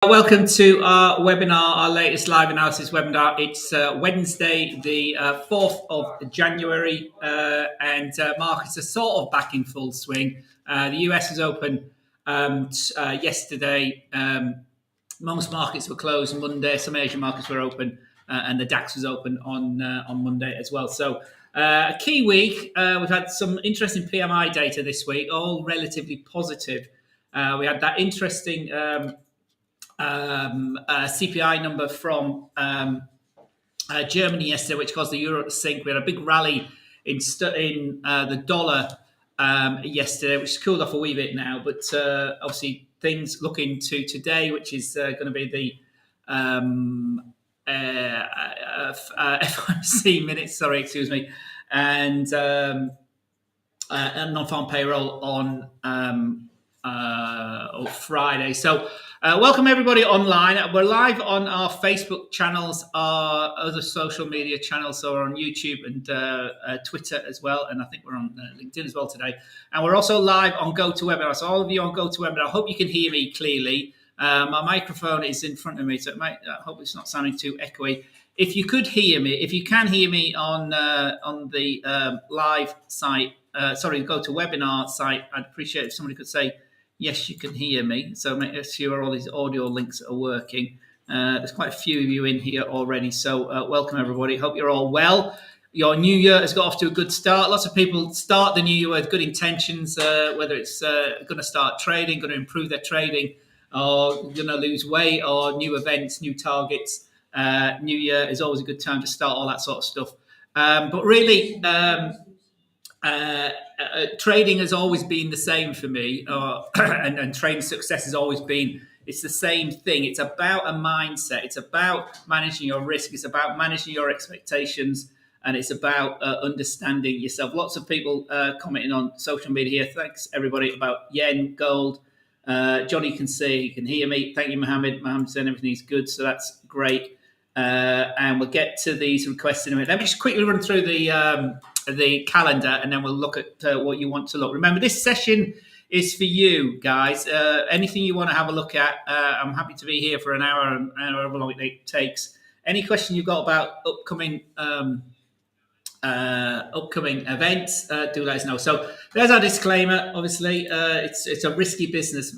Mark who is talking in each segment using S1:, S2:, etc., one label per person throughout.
S1: Welcome to our webinar, our latest live analysis webinar. It's Wednesday, the 4th of January, and markets are sort of back in full swing. The US was open yesterday. Most markets were closed Monday. Some Asian markets were open, and the DAX was open on Monday as well. So a key week. We've had some interesting PMI data this week, all relatively positive. We had that interesting CPI number from Germany yesterday, which caused the euro to sink. We had a big rally in the dollar yesterday, which has cooled off a wee bit now. But obviously, things looking to today, which is going to be the FOMC minutes. Sorry, excuse me, and non-farm payroll on Friday. So welcome everybody online. We're live on our Facebook channels, our other social media channels, so we're on YouTube and Twitter as well, and I think we're on LinkedIn as well today. And we're also live on GoToWebinar. So all of you on GoToWebinar, I hope you can hear me clearly. My microphone is in front of me, so I hope it's not sounding too echoey. If you could hear me, if you can hear me on the live site, GoToWebinar site, I'd appreciate if somebody could say, yes, you can hear me. So make sure all these audio links are working. There's quite a few of you in here already. So welcome, everybody. Hope you're all well. Your new year has got off to a good start. Lots of people start the new year with good intentions, whether it's going to start trading, going to improve their trading, or going to lose weight, or new events, new targets. New year is always a good time to start all that sort of stuff. But really, trading has always been the same for me, and trading success has always been, it's the same thing. It's about a mindset. It's about managing your risk. It's about managing your expectations, and it's about understanding yourself. Lots of people commenting on social media here. Thanks, everybody, about yen, gold. Johnny can see, he can hear me. Thank you, Mohammed. Mohammed saying everything's good, so that's great. And we'll get to these requests in a minute. Let me just quickly run through the calendar, and then we'll look at what you want to look. Remember, this session is for you guys. Anything you want to have a look at, I'm happy to be here for an hour and however long it takes. Any question you've got about upcoming events, do let us know. So there's our disclaimer. Obviously, it's a risky business,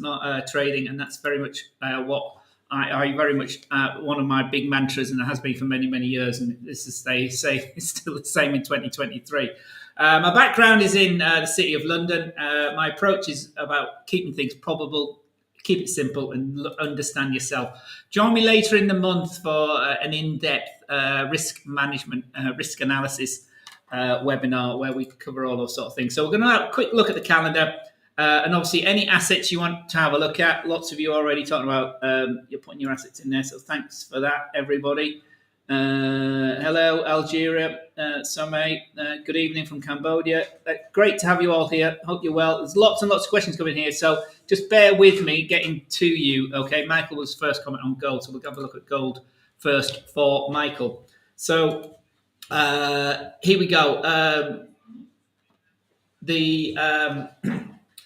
S1: trading, and that's very much what I very much one of my big mantras, and it has been for many, many years, and this is it's still the same in 2023. My background is in the City of London. My approach is about keeping things probable, keep it simple, and understand yourself. Join me later in the month for an in-depth risk management, risk analysis webinar where we cover all those sort of things. So we're going to have a quick look at the calendar. And obviously, any assets you want to have a look at, lots of you are already talking about, you're putting your assets in there. So thanks for that, everybody. Hello, Algeria, Somay. Good evening from Cambodia. Great to have you all here. Hope you're well. There's lots and lots of questions coming here. So just bear with me getting to you. Okay, Michael was first comment on gold. So we'll have a look at gold first for Michael. So here we go.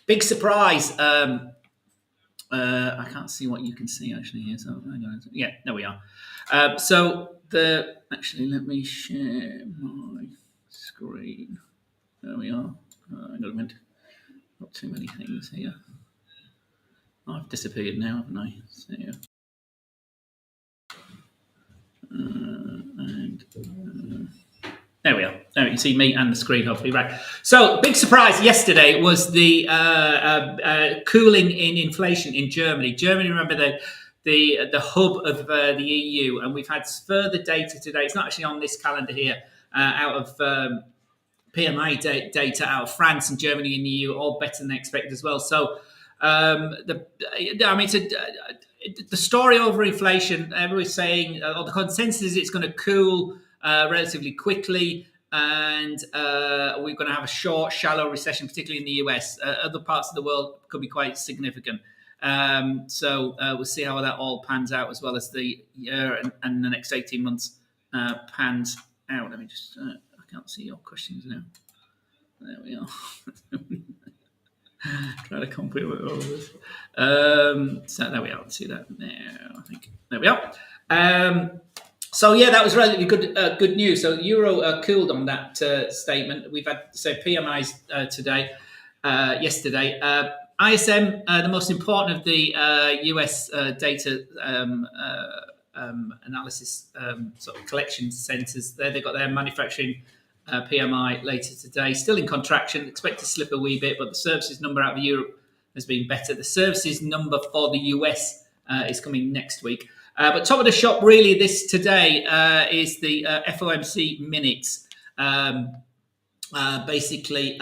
S1: Big surprise. I can't see what you can see actually here. So yeah, there we are. Actually, let me share my screen. There we are. Hang on a minute. Not too many things here. I've disappeared now, haven't I? So, there we are. There you can see me and the screen, hopefully, right. So, big surprise yesterday was the cooling in inflation in Germany. Germany, remember, the hub of the EU, and we've had further data today. It's not actually on this calendar here, out of PMI data out of France and Germany and the EU, all better than expected as well. So, the story over inflation, everybody's saying, or the consensus is it's going to cool relatively quickly, and we're going to have a short, shallow recession, particularly in the US. Other parts of the world could be quite significant. So we'll see how that all pans out, as well as the year and the next 18 months pans out. Let me just, I can't see your questions now. There we are. Trying to compete with all this. So there we are. Let's see that now. I think there we are. So yeah, that was relatively good news. So euro cooled on that statement. We've had PMIs today, yesterday. ISM, the most important of the US data analysis sort of collection centres. There they've got their manufacturing PMI later today. Still in contraction. Expect to slip a wee bit, but the services number out of Europe has been better. The services number for the US is coming next week. But top of the shop, really, this today is the FOMC minutes. Basically,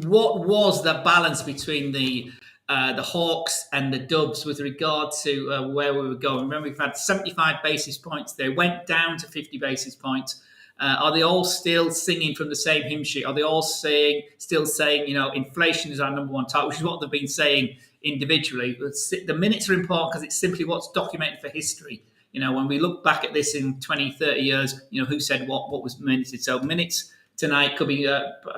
S1: what was the balance between the hawks and the doves with regard to where we were going? Remember, we've had 75 basis points. They went down to 50 basis points. Are they all still singing from the same hymn sheet? Are they all still saying, inflation is our number one target, which is what they've been saying individually? The minutes are important because it's simply what's documented for history. When we look back at this in 20, 30 years, who said what was minuted. So minutes tonight could be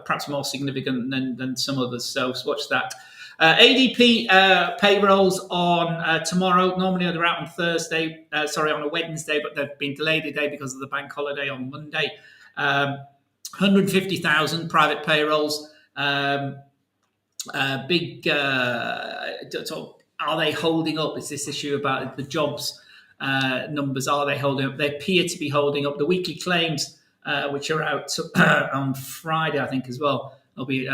S1: perhaps more significant than some others. So watch that. ADP payrolls on tomorrow. Normally they're out on on a Wednesday, but they've been delayed a day because of the bank holiday on Monday. 150,000 private payrolls. Are they holding up? It's this issue about the jobs numbers. Are they holding up? They appear to be holding up. The weekly claims, which are out on Friday, I think, as well. It'll be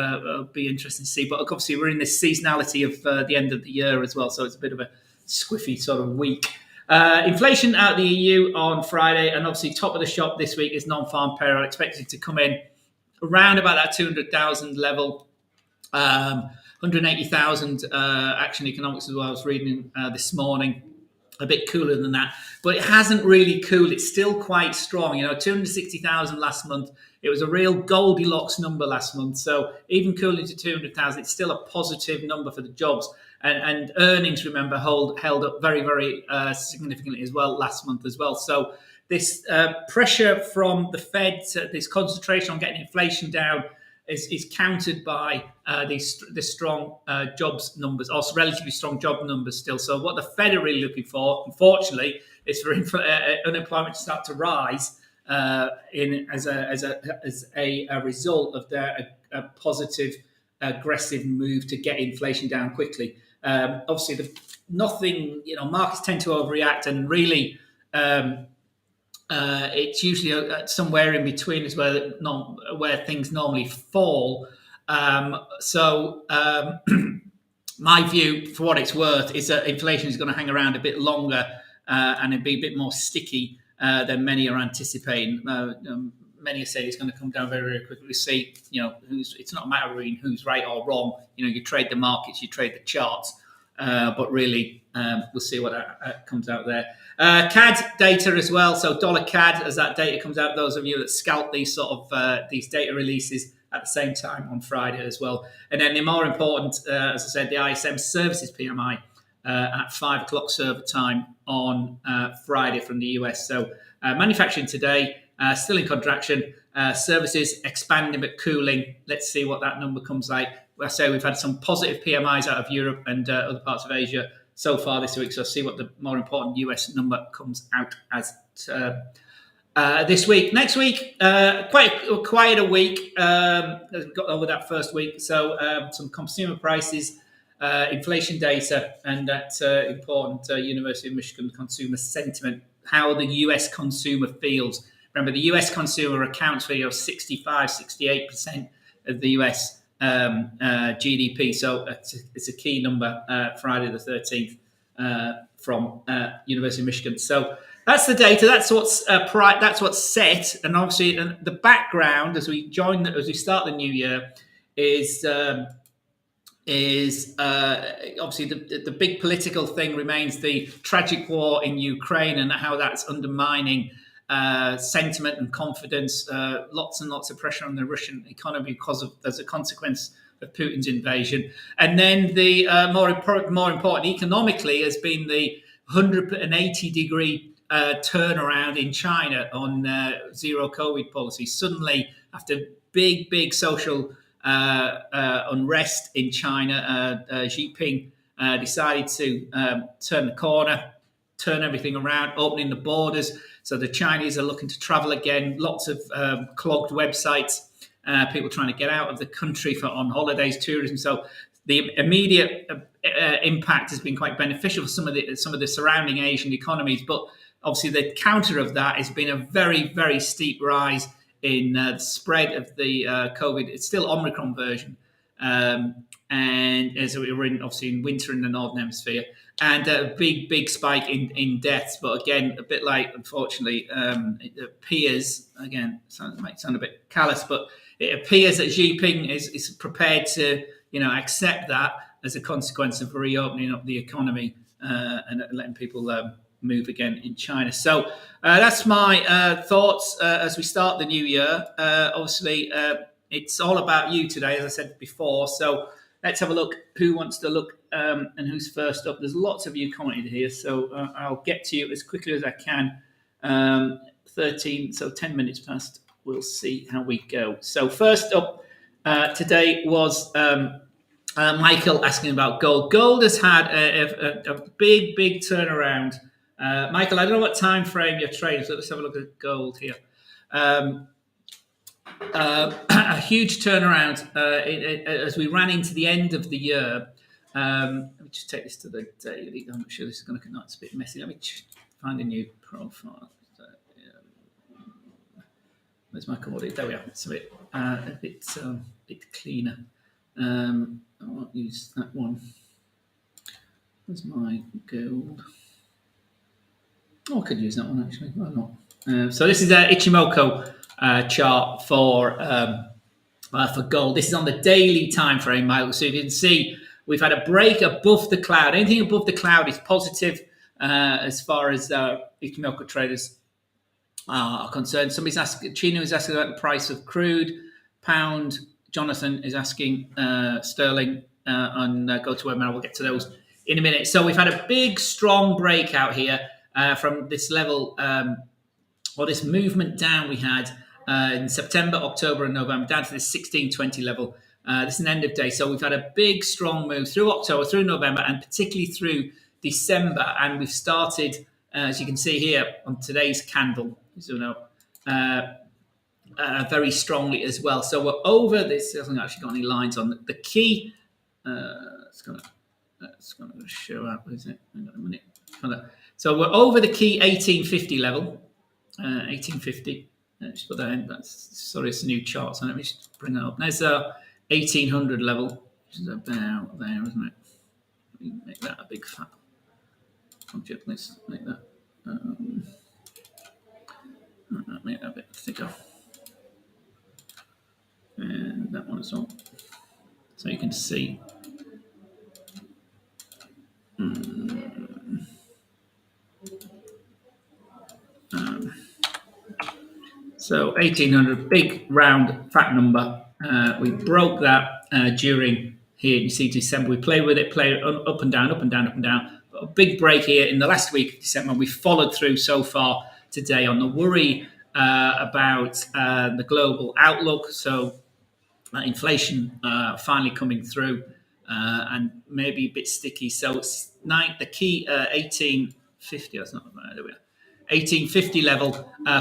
S1: interesting to see. But obviously, we're in this seasonality of the end of the year as well, so it's a bit of a squiffy sort of week. Inflation out of the EU on Friday, and obviously top of the shop this week is non-farm payroll, expected to come in around about that 200,000 level. 180,000 Action Economics as well. I was reading this morning. A bit cooler than that, but it hasn't really cooled. It's still quite strong. 260,000 last month. It was a real Goldilocks number last month. So even cooling to 200,000, it's still a positive number for the jobs. And earnings, remember, held up very, very significantly as well last month as well. So this pressure from the Fed, this concentration on getting inflation down, is countered by these strong jobs numbers, also relatively strong job numbers still. So what the Fed are really looking for, unfortunately, is for unemployment to start to rise as a result of their positive, aggressive move to get inflation down quickly. Obviously, markets tend to overreact, and really. It's usually somewhere in between is where things normally fall. My view, for what it's worth, is that inflation is going to hang around a bit longer and it'll be a bit more sticky than many are anticipating. Many are saying it's going to come down very, very quickly. We see, it's not a matter of who's right or wrong. You trade the markets, you trade the charts, but really, we'll see what comes out there. CAD data as well. So dollar CAD, as that data comes out, those of you that scalp these sort of these data releases at the same time on Friday as well. And then the more important, as I said, the ISM services PMI at 5 o'clock server time on Friday from the US. So manufacturing today, still in contraction. Services expanding but cooling. Let's see what that number comes like. I say we've had some positive PMIs out of Europe and other parts of Asia so far this week. So see what the more important US number comes out as this week. Next week, quite a quieter week. As we got over that first week. So some consumer prices, inflation data, and that important University of Michigan consumer sentiment, how the US consumer feels. Remember, the US consumer accounts for 65, 68% of the US GDP. So it's a key number, Friday the 13th, from University of Michigan. So that's the data. That's what's set. And obviously, the background as we start the new year is obviously the big political thing remains the tragic war in Ukraine and how that's undermining sentiment and confidence. Lots and lots of pressure on the Russian economy as a consequence of Putin's invasion. And then the more important economically has been the 180-degree turnaround in China on zero COVID policy. Suddenly, after big social unrest in China, Xi Jinping decided to turn the corner, turn everything around, opening the borders. So the Chinese are looking to travel again. Lots of clogged websites, people trying to get out of the country on holidays, tourism. So the immediate impact has been quite beneficial for some of the surrounding Asian economies. But obviously, the counter of that has been a very, very steep rise in the spread of the COVID. It's still Omicron version. And as we were obviously in winter in the Northern Hemisphere, and a big spike in deaths. But again, a bit like, unfortunately, it appears, again, it might sound a bit callous, but it appears that Xi Jinping is prepared to, accept that as a consequence of reopening up the economy and letting people move again in China. So that's my thoughts as we start the new year. Obviously, it's all about you today, as I said before. So let's have a look who wants to look and who's first up. There's lots of you commented here, so I'll get to you as quickly as I can. 10 minutes past. We'll see how we go. So first up today was Michael asking about gold. Gold has had a big turnaround. Michael, I don't know what time frame you're trading, so let's have a look at gold here. A huge turnaround as we ran into the end of the year. Let me just take this to the daily. I'm not sure this is going to come out. It's a bit messy. Let me find a new profile. Where's my commodity? There we are. It's a bit cleaner. I won't use that one. Where's my gold? Oh, I could use that one actually. Why not? So this is an Ichimoku chart for gold. This is on the daily time frame, Michael. So you can see we've had a break above the cloud. Anything above the cloud is positive as far as Ichimoku traders are concerned. Somebody's asking, Chino is asking about the price of crude, pound. Jonathan is asking sterling on GoToWebinar. We'll get to those in a minute. So we've had a big, strong breakout here from this level, or this movement down we had in September, October, and November, down to this 1620 level. This is an end of day. So we've had a big, strong move through October, through November, and particularly through December. And we've started, as you can see here on today's candle, very strongly as well. So we're over this. It hasn't actually got any lines on the key. It's going to show up, is it? Hang on a minute. So we're over the key 1850 level. 1850. Just put that in. Sorry, it's a new chart. So let me just bring that up. There's a 1800 level, which is about there, isn't it? Let me make that a big fat object. Let's make that. Make that a bit thicker. And that one as well. So you can see. So 1800, big round fat number. We broke that during here. You see December. We played with it, played up and down, up and down, up and down. But a big break here in the last week of December. We followed through so far today on the worry about the global outlook. So inflation finally coming through and maybe a bit sticky. So the key 1850. That's not there. We are. 1850 level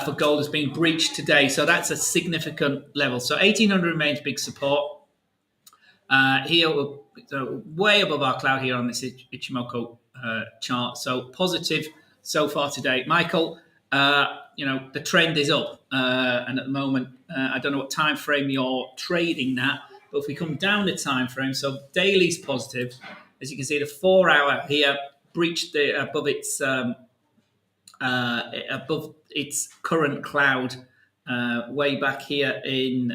S1: for gold has been breached today. So that's a significant level. So 1800 remains big support. Here, we're way above our cloud here on this Ichimoku chart. So positive so far today. Michael, the trend is up. And at the moment, I don't know what time frame you're trading that. But if we come down the time frame, so daily's positive. As you can see, the 4 hour here breached above its current cloud way back here in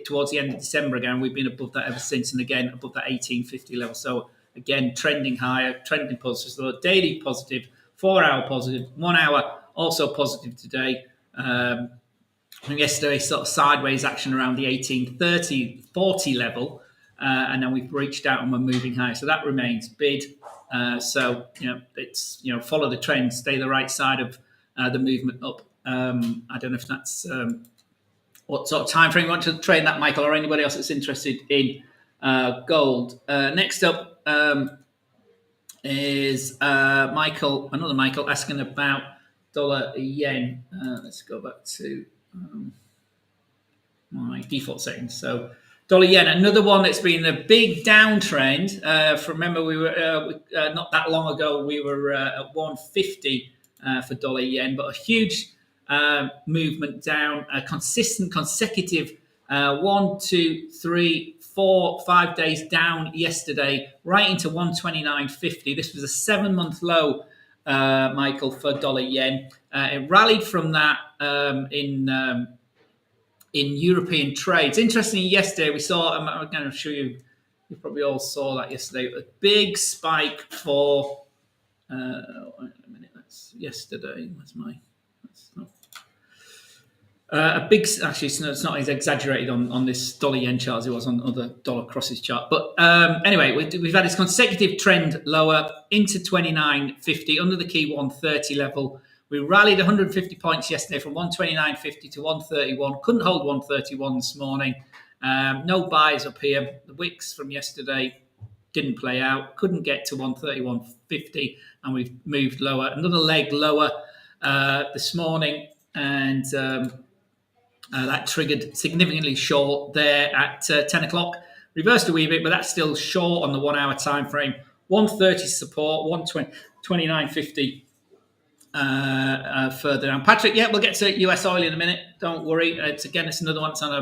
S1: towards the end of December again. We've been above that ever since, and again above that 1850 level. So again, trending higher, trending positive. So daily positive, 4 hour positive, 1 hour also positive today. From yesterday, sort of sideways action around the 1830-40 level, and then we've reached out and we're moving higher. So that remains bid. So it's follow the trend, stay the right side of the movement up. I don't know if that's what sort of time frame you want to trade that, Michael, or anybody else that's interested in gold. Next up is Michael, another Michael, asking about dollar yen. Let's go back to my default settings. So dollar yen, another one that's been a big downtrend. Remember, we were not that long ago, we were at 150 for dollar yen, but a huge movement down, a consistent, consecutive 1, 2, 3, 4, 5 days down yesterday, right into 129.50. This was a 7-month low, Michael, for dollar yen. It rallied from that in European trades. Interestingly, yesterday we saw, I'm going to show you, you probably all saw that yesterday, a big spike for, wait a minute, that's yesterday, that's not, a big, actually, it's not as exaggerated on this dollar yen chart as it was on other dollar crosses chart. But anyway, we've had this consecutive trend lower into 29.50 under the key 130 level. We rallied 150 points yesterday from 129.50 to 131. Couldn't hold 131 this morning. No buys up here. The wicks from yesterday didn't play out. Couldn't get to 131.50, and we've moved lower. Another leg lower this morning, and that triggered significantly short there at 10 o'clock. Reversed a wee bit, but that's still short on the 1 hour time frame. 130 support, 129.50 further down. Patrick, yeah, we'll get to US oil in a minute. Don't worry. It's another one that's had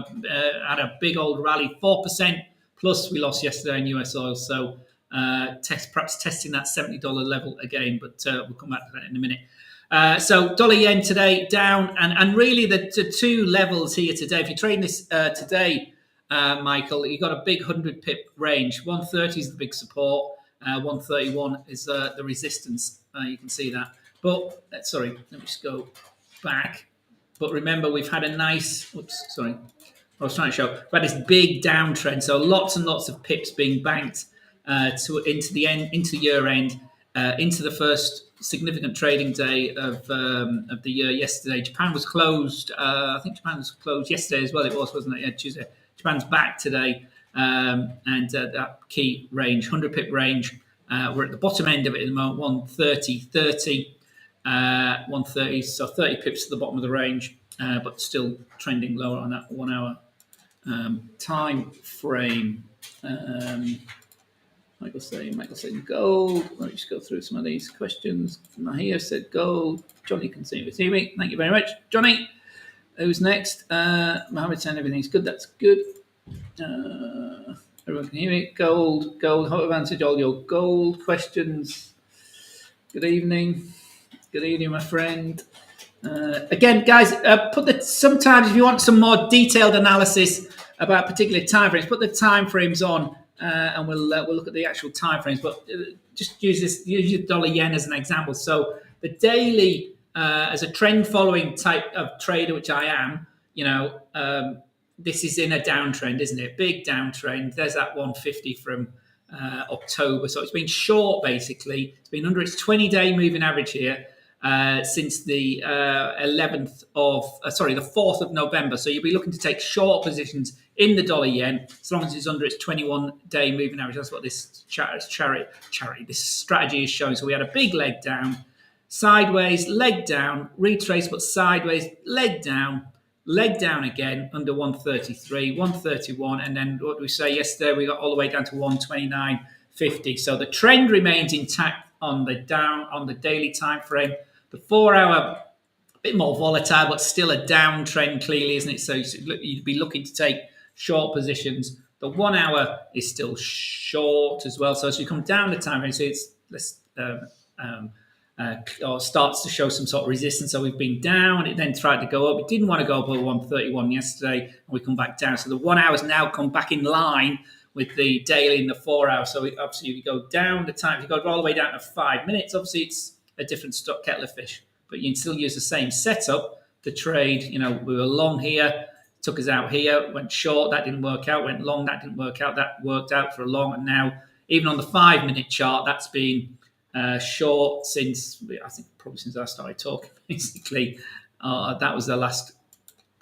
S1: a big old rally, 4% plus we lost yesterday in US oil. So perhaps testing that $70 level again, but we'll come back to that in a minute. So dollar yen today down, and really the two levels here today. If you're trading this today, Michael, you've got a big 100 pip range. 130 is the big support. 131 is the resistance. You can see that. But sorry, let me just go back. But remember, we've had a nice. Oops, sorry. I was trying to show. We've had this big downtrend. So lots and lots of pips being banked into year end, into the first significant trading day of the year yesterday. Japan was closed. I think Japan was closed yesterday as well. It was, wasn't it? Yeah, Tuesday. Japan's back today, and that key range, 100 pip range. We're at the bottom end of it at the moment, 130.30. 130, so 30 pips to the bottom of the range, but still trending lower on that 1 hour time frame. Michael saying gold. Let me just go through some of these questions. Mahia said gold. Johnny can see me. Thank you very much, Johnny. Who's next? Mohammed saying everything's good. That's good. Everyone can hear me. Gold. Hope I've answered all your gold questions. Good evening. Good evening, my friend. Again, guys, sometimes if you want some more detailed analysis about particular time frames, put the time frames on, and we'll look at the actual time frames. But just use your dollar yen as an example. So the daily, as a trend following type of trader, which I am, this is in a downtrend, isn't it? Big downtrend. There's that 150 from October. So it's been short, basically. It's been under its 20-day moving average here. Since the 4th of November. So you'll be looking to take short positions in the dollar yen as long as it's under its 21-day moving average. That's what this this strategy is showing. So we had a big leg down, sideways, leg down, retrace, but sideways, leg down again under 133, 131, and then what did we say yesterday? We got all the way down to 129.50. So the trend remains intact on the daily time frame. The 4 hour, a bit more volatile, but still a downtrend clearly, isn't it? So you'd be looking to take short positions. The 1 hour is still short as well. So as you come down the time frame, so or starts to show some sort of resistance. So we've been down, it then tried to go up. It didn't want to go above 131 yesterday, and we come back down. So the 1 hour's now come back in line with the daily and the 4 hour. So obviously, if you go down the time, if you go all the way down to 5 minutes, obviously it's a different kettle of fish. But you can still use the same setup to trade. We were long here, took us out here, went short, that didn't work out, went long, that didn't work out, that worked out for a long. And now, even on the 5 minute chart, that's been short since probably since I started talking, basically. That was the last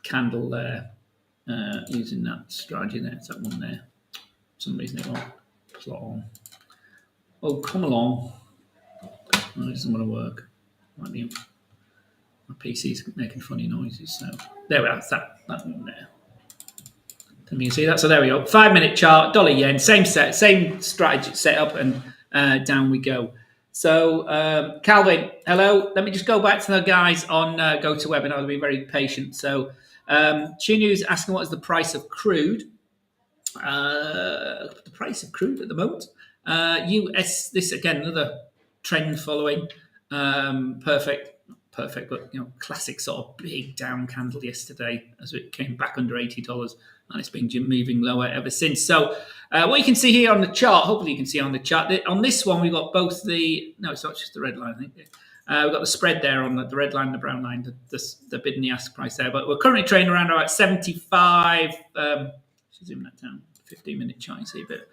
S1: candle there. using that strategy there. It's that one there. For some reason it won't plot on. Oh, come along. Oh, it doesn't want to work. Might be my PC's making funny noises. So there we are. It's that one there. Can you see that? So there we go. 5-minute chart, dollar yen, same strategy setup, and down we go. So Calvin, hello. Let me just go back to the guys on GoToWebinar. They'll be very patient. So Chinu's asking what is the price of crude. The price of crude at the moment. US, this again, another trend following. Perfect, but classic sort of big down candle yesterday as it came back under $80, and it's been moving lower ever since. So what you can see here on the chart, hopefully you can see on the chart, on this one we've got both it's not just the red line, I think. We've got the spread there on the red line and the brown line, the bid and the ask price there. But we're currently trading around about 75. Zoom that down. 15-minute chart, you see a bit.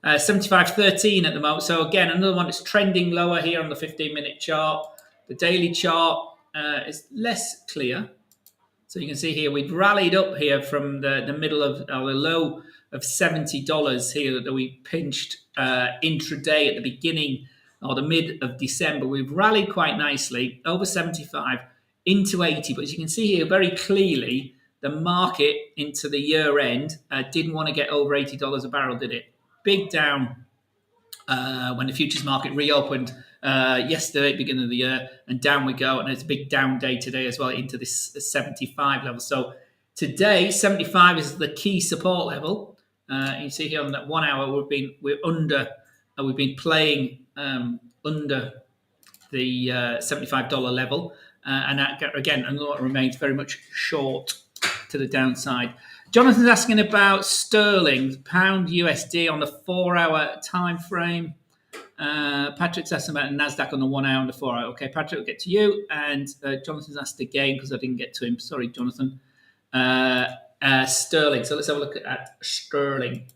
S1: 75.13 at the moment. So again, another one that's trending lower here on the 15-minute chart. The daily chart is less clear. So you can see here we've rallied up here from the middle of the low of $70 here that we pinched intraday at the beginning or the mid of December. We've rallied quite nicely over 75 into 80. But as you can see here very clearly, the market into the year end didn't want to get over $80 a barrel, did it? Big down when the futures market reopened yesterday, beginning of the year, and down we go. And it's a big down day today as well into this 75 level. So today, 75 is the key support level. You see here on that 1 hour, we've been playing under the $75 level, and that again, another remains very much short to the downside. Jonathan's asking about sterling, pound USD on the 4-hour time frame. Patrick's asking about NASDAQ on the 1 hour and the 4 hour. Okay, Patrick, we'll get to you. And Jonathan's asked again because I didn't get to him. Sorry, Jonathan. Sterling. So let's have a look at sterling.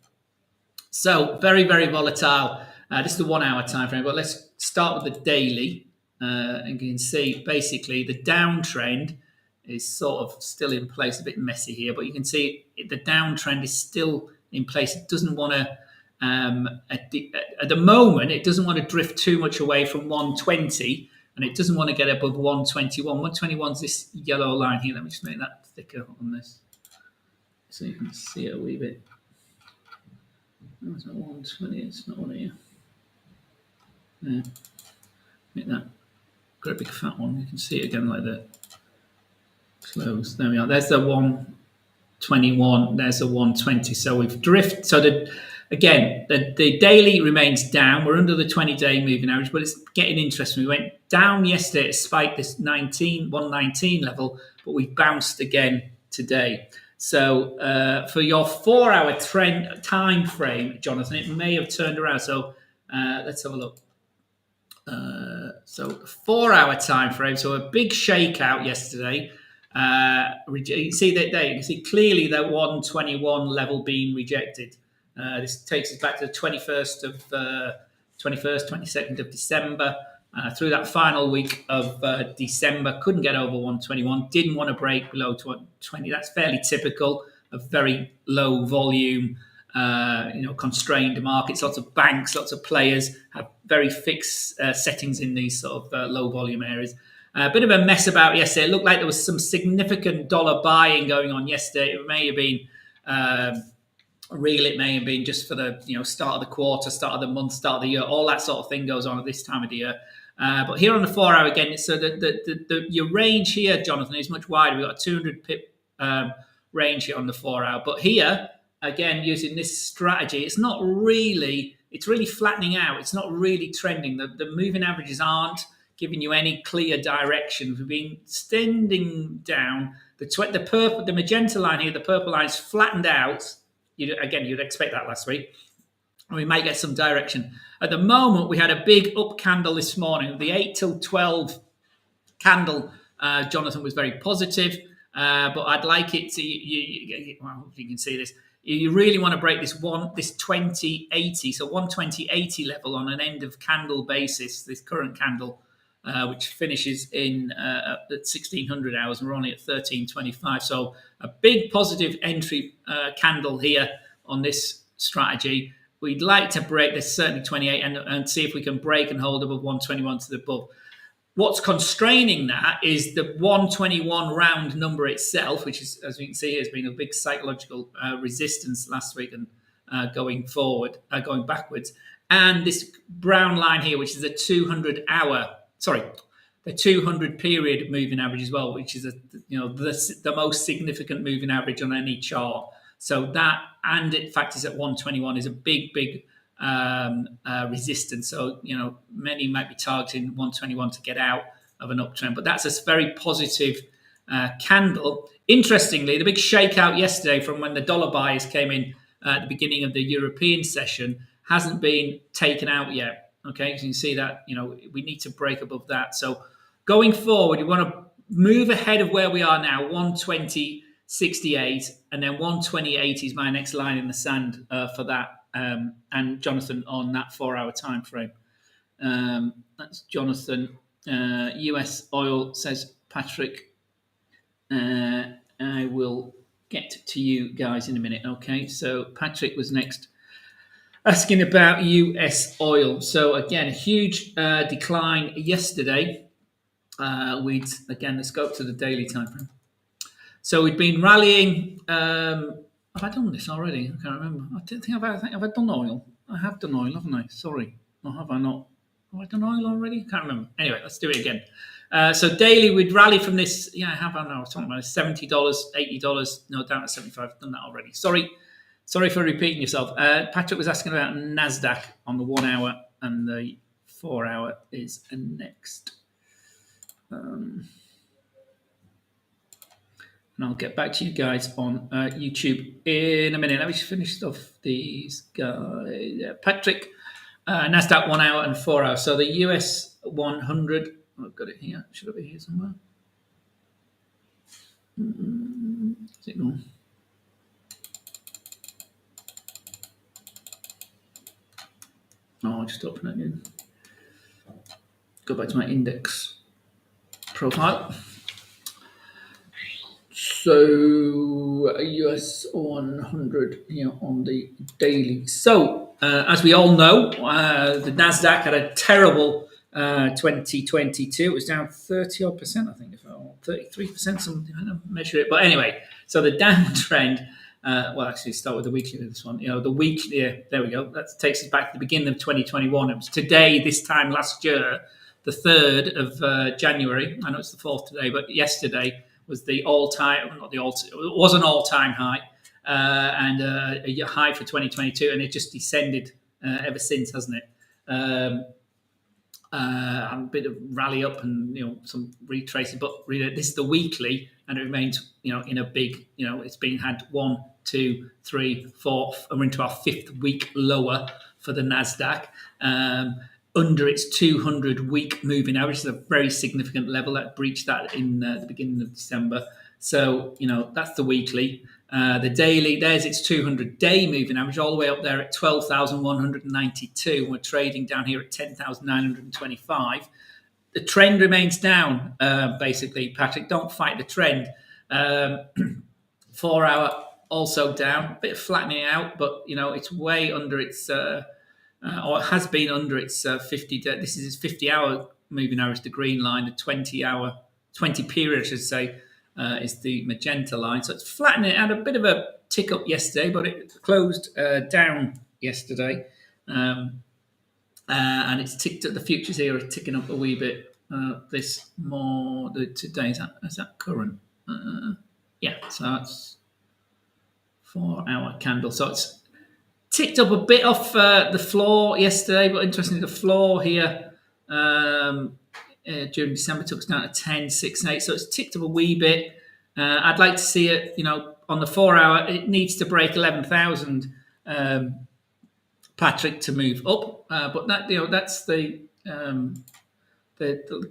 S1: So very, very volatile. This is the 1 hour time frame, but let's start with the daily. And you can see basically the downtrend is sort of still in place, a bit messy here, but you can see the downtrend is still in place. It doesn't want to, at the moment, it doesn't want to drift too much away from 120, and it doesn't want to get above 121. 121 is this yellow line here. Let me just make that thicker on this so you can see it a wee bit. No, it's not 120, it's not one here. Yeah. Make that great big fat one. You can see it again like that. Close. There we are. There's the 121. There's the 120. So we've drifted. So the daily remains down. We're under the 20-day moving average, but it's getting interesting. We went down yesterday. It spiked this 119 level, but we've bounced again today. So for your 4-hour trend time frame, Jonathan, it may have turned around. So let's have a look. So 4-hour time frame. So a big shakeout yesterday. You see that there. You can see clearly the 121 level being rejected. This takes us back to the 22nd of December. Through that final week of December, couldn't get over 121. Didn't want to break below 120. That's fairly typical of very low volume, constrained markets. Lots of banks, lots of players have very fixed settings in these sort of low volume areas. A bit of a mess about yesterday. It looked like there was some significant dollar buying going on yesterday. It may have been real. It may have been just for the start of the quarter, start of the month, start of the year. All that sort of thing goes on at this time of the year. But here on the 4-hour again, so your range here, Jonathan, is much wider. We've got a 200 pip range here on the 4-hour. But here, again, using this strategy, it's really flattening out. It's not really trending. The moving averages aren't giving you any clear direction. We've been extending down. The magenta line here, the purple line is flattened out. You'd expect that last week. And we might get some direction. At the moment, we had a big up candle this morning. The 8 till 12 candle, Jonathan, was very positive. But I'd like it to, hopefully you can see this. You really want to break this 2080, so 120.80 level on an end of candle basis, this current candle. which finishes in at 1600 hours, and we're only at 1325. So a big positive entry candle here on this strategy. We'd like to break this, certainly 28, and see if we can break and hold above 121 to the above. What's constraining that is the 121 round number itself, which is, as we can see, has been a big psychological resistance last week and going forward, going backwards. And this brown line here, which is the 200 period moving average as well, which is the most significant moving average on any chart. So that, and it factors at 121, is a big resistance. So many might be targeting 121 to get out of an uptrend, but that's a very positive candle. Interestingly, the big shakeout yesterday from when the dollar buyers came in at the beginning of the European session hasn't been taken out yet. Okay, so you can see that we need to break above that. So going forward, you want to move ahead of where we are now, 120.68, and then 128 is my next line in the sand for that. And Jonathan on that 4-hour time frame. That's Jonathan. US oil, says Patrick. I will get to you guys in a minute. Okay, so Patrick was next, asking about US oil. So again, a huge decline yesterday. Let's go up to the daily time frame. So we've been rallying. Have I done this already? I can't remember. I didn't think have I done oil? I have done oil, haven't I? Sorry. Or have I not? Have I done oil already? I can't remember. Anyway, let's do it again. So daily, we'd rally from this. Yeah, I have. I know. I was talking about $70, $80. No, down at 75. I've done that already. Sorry for repeating yourself. Patrick was asking about NASDAQ on the 1 hour, and the 4 hour is next. And I'll get back to you guys on YouTube in a minute. Let me just finish off these guys. Patrick, NASDAQ 1 hour and 4 hour. So the US 100, I've got it here. Should it be here somewhere? Is it gone? Oh, I'll just open it again. Go back to my index profile. So US 100 here on the daily. So as we all know, the NASDAQ had a terrible 2022. It was down 30-odd%, I think, 33%, something, I don't measure it. But anyway, so the downtrend, actually start with the weekly with this one. The weekly, there we go. That takes us back to the beginning of 2021. It was today, this time last year, the 3rd of January. I know it's the 4th today, but yesterday was the all-time, it was an all-time high, and a high for 2022, and it just descended ever since, hasn't it? A bit of rally up and some retracing, but really this is the weekly, and it remains in a big it's been had 1, 2, 3, 4, and we're into our 5th week lower for the NASDAQ. Under its 200-week moving average, is a very significant level that breached that in the beginning of December. So, that's the weekly. The daily, there's its 200-day moving average, all the way up there at 12,192. We're trading down here at 10,925. The trend remains down, basically, Patrick. Don't fight the trend. 4 hour also down, a bit of flattening out, but, it's way under its... or it has been under its 50. This is its 50-hour moving average, the green line. The 20 period, I should say, is the magenta line. So it's flattening. It had a bit of a tick up yesterday, but it closed down yesterday, and it's ticked up. The futures here are ticking up a wee bit. Today is that current? Yeah, so that's 4 hour candle. So it's ticked up a bit off the floor yesterday, but interestingly, the floor here during December took us down to 10.68, so it's ticked up a wee bit. I'd like to see it, on the 4 hour, it needs to break 11,000, Patrick, to move up. But that, that's the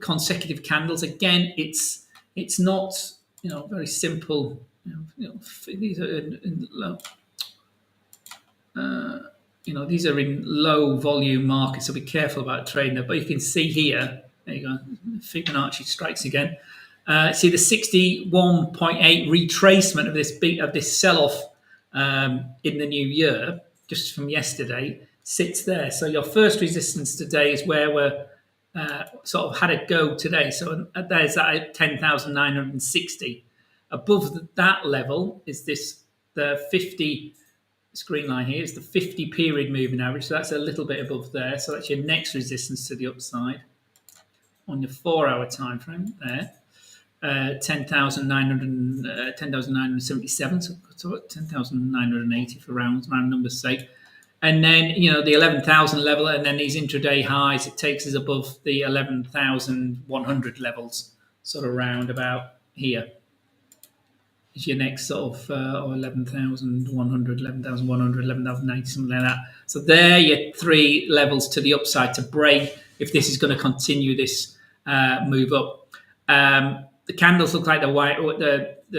S1: consecutive candles. Again, it's not, very simple. These are in low. These are in low volume markets, so be careful about trading there. But you can see here, There you go. Fibonacci strikes again. See the 61.8 retracement of this sell-off in the new year, just from yesterday, sits there. So your first resistance today is where we're sort of had a go today. So there's that at 10,960. Above that level is the 50 screen line here is the 50 period moving average. So that's a little bit above there. So that's your next resistance to the upside on your 4-hour time frame there. 10,977, so 10,980 for round numbers sake. And then, the 11,000 level, and then these intraday highs, it takes us above the 11,100 levels, sort of round about here. Is your next sort of 11,100, 11,100, 11,090, something like that. So there are your three levels to the upside to break if this is going to continue this move up. The candles look like they're white.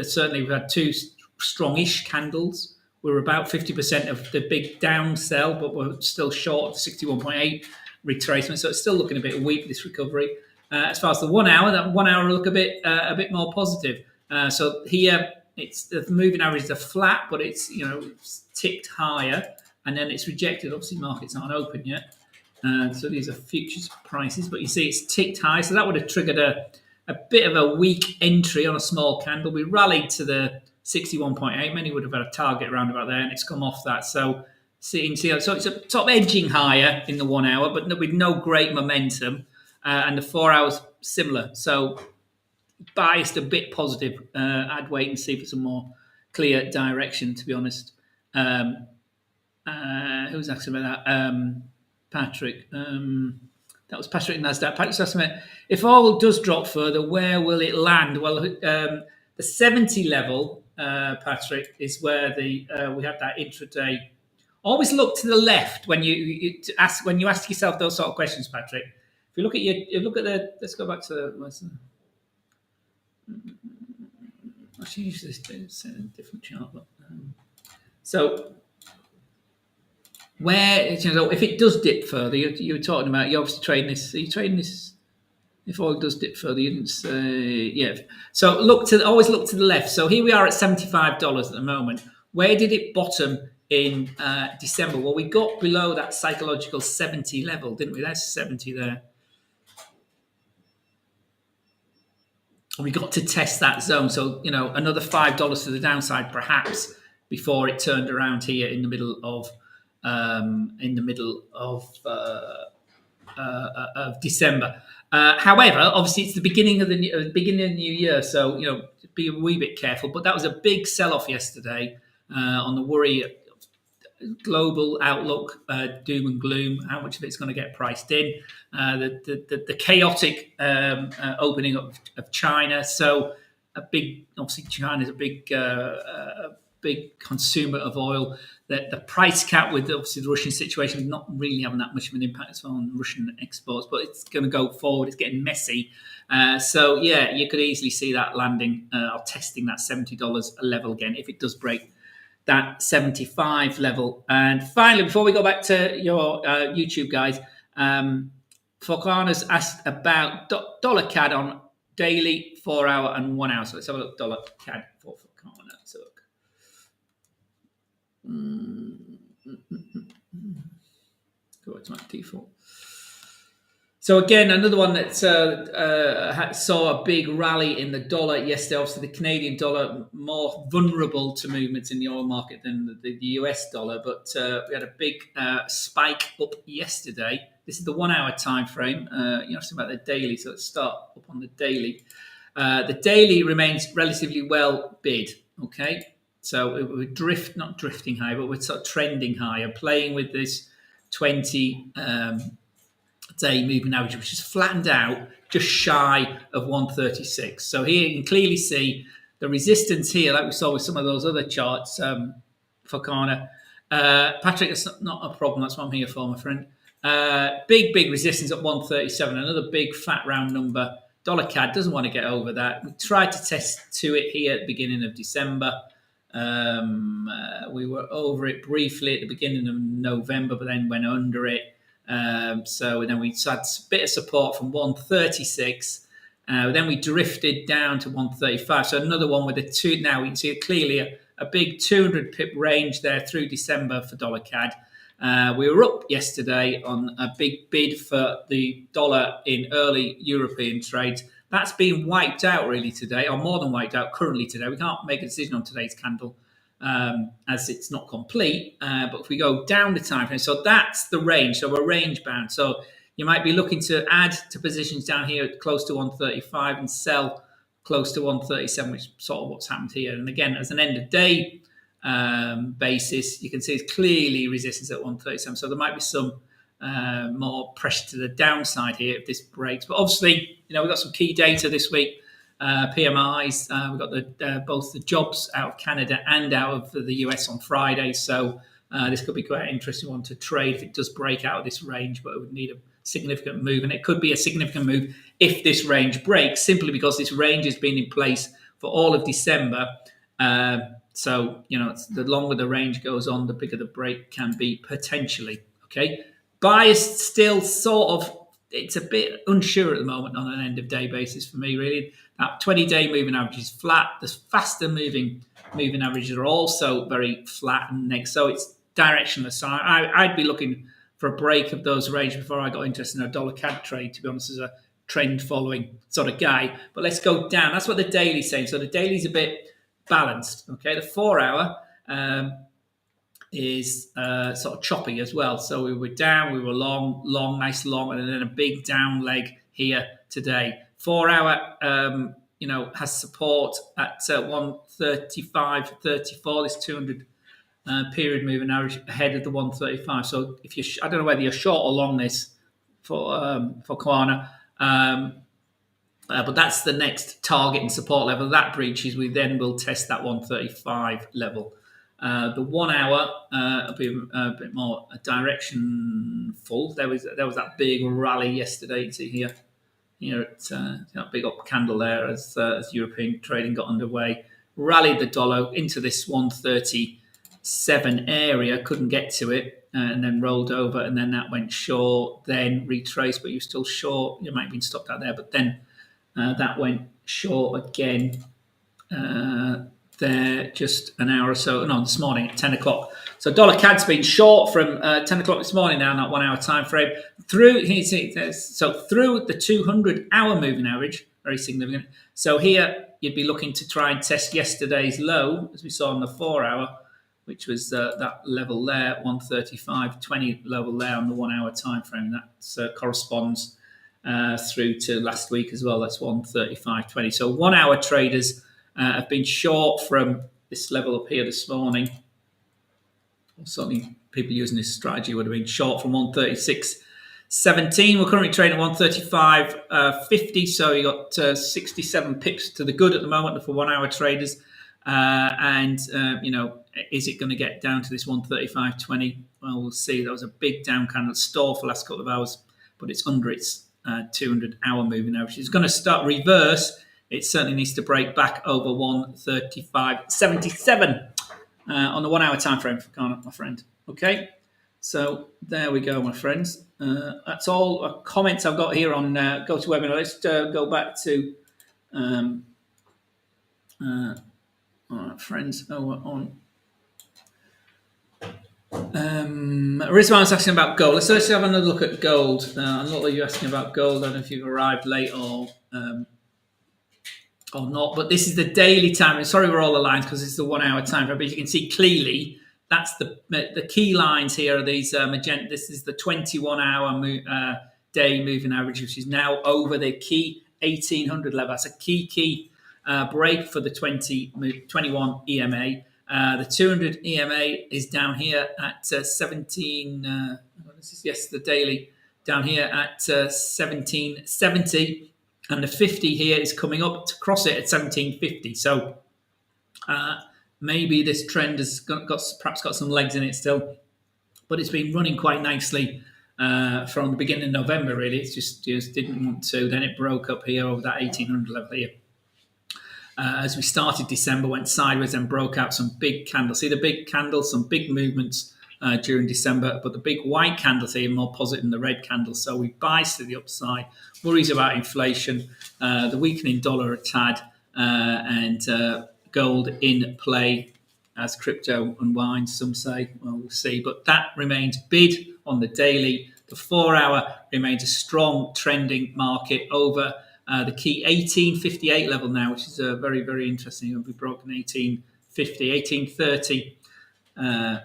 S1: Certainly, we've had two strongish candles. We're about 50% of the big down sell, but we're still short of 61.8 retracement. So it's still looking a bit weak, this recovery. As far as the 1 hour, that 1 hour will look a bit more positive. So here, it's the moving averages are flat, but it's ticked higher, and then it's rejected. Obviously, markets aren't open yet, so these are futures prices. But you see, it's ticked high, so that would have triggered a bit of a weak entry on a small candle. We rallied to the 61.8. Many would have had a target around about there, and it's come off that. So so it's sort of edging higher in the 1 hour, but with no great momentum, and the 4 hours similar. So biased a bit positive. I'd wait and see for some more clear direction, to be honest. Who's asking about that? Patrick. That was Patrick NASDAQ. Patrick's asking about, if oil does drop further, where will it land? Well, the 70 level, Patrick, is where we had that intraday. Always look to the left when you ask yourself those sort of questions, Patrick. If you look at let's go back to actually use this different chart. But, so where if it does dip further, you were talking about, you're obviously trading this. Are you trading this? If oil does dip further, you didn't say, yeah. So always look to the left. So here we are at $75 at the moment. Where did it bottom in December? Well, we got below that psychological 70 level, didn't we? That's 70 there. We got to test that zone. So, another $5 to the downside, perhaps, before it turned around here in the middle of December. However, obviously, it's the beginning of the new year, so be a wee bit careful. But that was a big sell-off yesterday on the worry, global outlook, doom and gloom. How much of it's going to get priced in? The chaotic opening up of China. So obviously, China is a big consumer of oil. That the price cap with obviously the Russian situation is not really having that much of an impact on Russian exports, but it's going to go forward. It's getting messy. So yeah, you could easily see that landing or testing that $70 level again if it does break that 75 level. And finally, before we go back to your YouTube guys, Fokana's asked about dollar CAD on daily, 4 hour, and 1 hour. So let's have a look. Dollar CAD for Fokana. Let's have a look. Go to my default. So again, another one that saw a big rally in the dollar yesterday. Obviously, the Canadian dollar more vulnerable to movements in the oil market than the US dollar, but we had a big spike up yesterday. This is the 1 hour time frame. You're asking about the daily, so let's start up on the daily. The daily remains relatively well bid. Okay, so we're not drifting high, but we're sort of trending higher, playing with this 20. Day moving average, which is flattened out just shy of 136. So here you can clearly see the resistance here, like we saw with some of those other charts, Fokana. Patrick, it's not a problem. That's what I'm here for, my friend. Big resistance at 137. Another big fat round number. Dollar CAD doesn't want to get over that. We tried to test to it here at the beginning of December. We were over it briefly at the beginning of November, but then went under it. So then we had a bit of support from 136. Then we drifted down to 135. So another one with a two. Now we can see clearly a big 200 pip range there through December for dollar CAD. We were up yesterday on a big bid for the dollar in early European trades. That's been wiped out really today, or more than wiped out currently today. We can't make a decision on today's candle as it's not complete. But if we go down the time frame, so that's the range. So we're range bound. So you might be looking to add to positions down here close to 135 and sell close to 137, which is sort of what's happened here. And again, as an end of day basis, you can see it's clearly resistance at 137. So there might be some more pressure to the downside here if this breaks. But obviously, we've got some key data this week. PMIs, we've got both the jobs out of Canada and out of the US on Friday. So this could be quite an interesting one to trade if it does break out of this range, but it would need a significant move. And it could be a significant move if this range breaks, simply because this range has been in place for all of December. So, the longer the range goes on, the bigger the break can be potentially. Okay. Biased still sort of, it's a bit unsure at the moment on an end of day basis for me, really. That 20-day moving average is flat. The faster moving averages are also very flat and next. So it's directionless. So I'd be looking for a break of those ranges before I got interested in a dollar CAD trade, to be honest, as a trend following sort of guy. But let's go down. That's what the daily's saying. So the daily's a bit balanced. Okay, the 4 hour is sort of choppy as well. So we were down, we were long, nice long, and then a big down leg here today. 4 hour, has support at 135.34. This 200 period moving average ahead of the 135. So if you, I don't know whether you're short or long this for Kwana, but that's the next target and support level. That breaches, we then will test that 135 level. The 1 hour will be a bit more direction full. There was that big rally yesterday. You see here it's that big up candle there as European trading got underway. Rallied the dollar into this 137 area, couldn't get to it, and then rolled over, and then that went short, then retraced, but you're still short. You might have been stopped out there, but then that went short again there just an hour or so, no, this morning at 10 o'clock. So dollar CAD's been short from 10 o'clock this morning now, that 1 hour time frame. Through the 200 hour moving average, very significant. So here you'd be looking to try and test yesterday's low, as we saw on the 4 hour, which was that level there, 135.20 level there on the 1 hour time frame. That corresponds through to last week as well. That's 135.20. So 1 hour traders have been short from this level up here this morning. Certainly people using this strategy would have been short from 136.17. We're currently trading at 135.50. So you got 67 pips to the good at the moment for 1 hour traders. Is it going to get down to this 135.20? Well, we'll see. That was a big down candle store for the last couple of hours, but it's under its 200 hour moving average. It's going to start reverse. It certainly needs to break back over 135.77 on the 1 hour time frame for Ghana, my friend. Okay, so there we go, my friends. That's all comments I've got here on GoToWebinar. Let's go back to all right, friends. On Rizwan's asking about gold. Let's have another look at gold. I'm not you asking about gold. I don't know if you've arrived late or not, but this is the daily time. And sorry, we're all aligned because it's the 1 hour time frame. But you can see clearly that's the key lines here are these magenta. This is the 21 hour day moving average, which is now over the key 1800 level. That's a key break for the 21 EMA. The 200 EMA is down here at 17. This is the daily down here at 1770. And the 50 here is coming up to cross it at 1750. So maybe this trend has perhaps got some legs in it still, but it's been running quite nicely from the beginning of November. Really, it's just didn't want to. Then it broke up here over that 1800 level here. As we started December, went sideways and broke out some big candles. See the big candles, some big movements during December. But the big white candles here are more positive than the red candles. So we buys to the upside, worries about inflation, the weakening dollar a tad, and gold in play as crypto unwinds, some say. Well, we'll see. But that remains bid on the daily. The 4-hour remains a strong trending market over the key 1858 level now, which is very, very interesting. We've broken 1850, 1830, and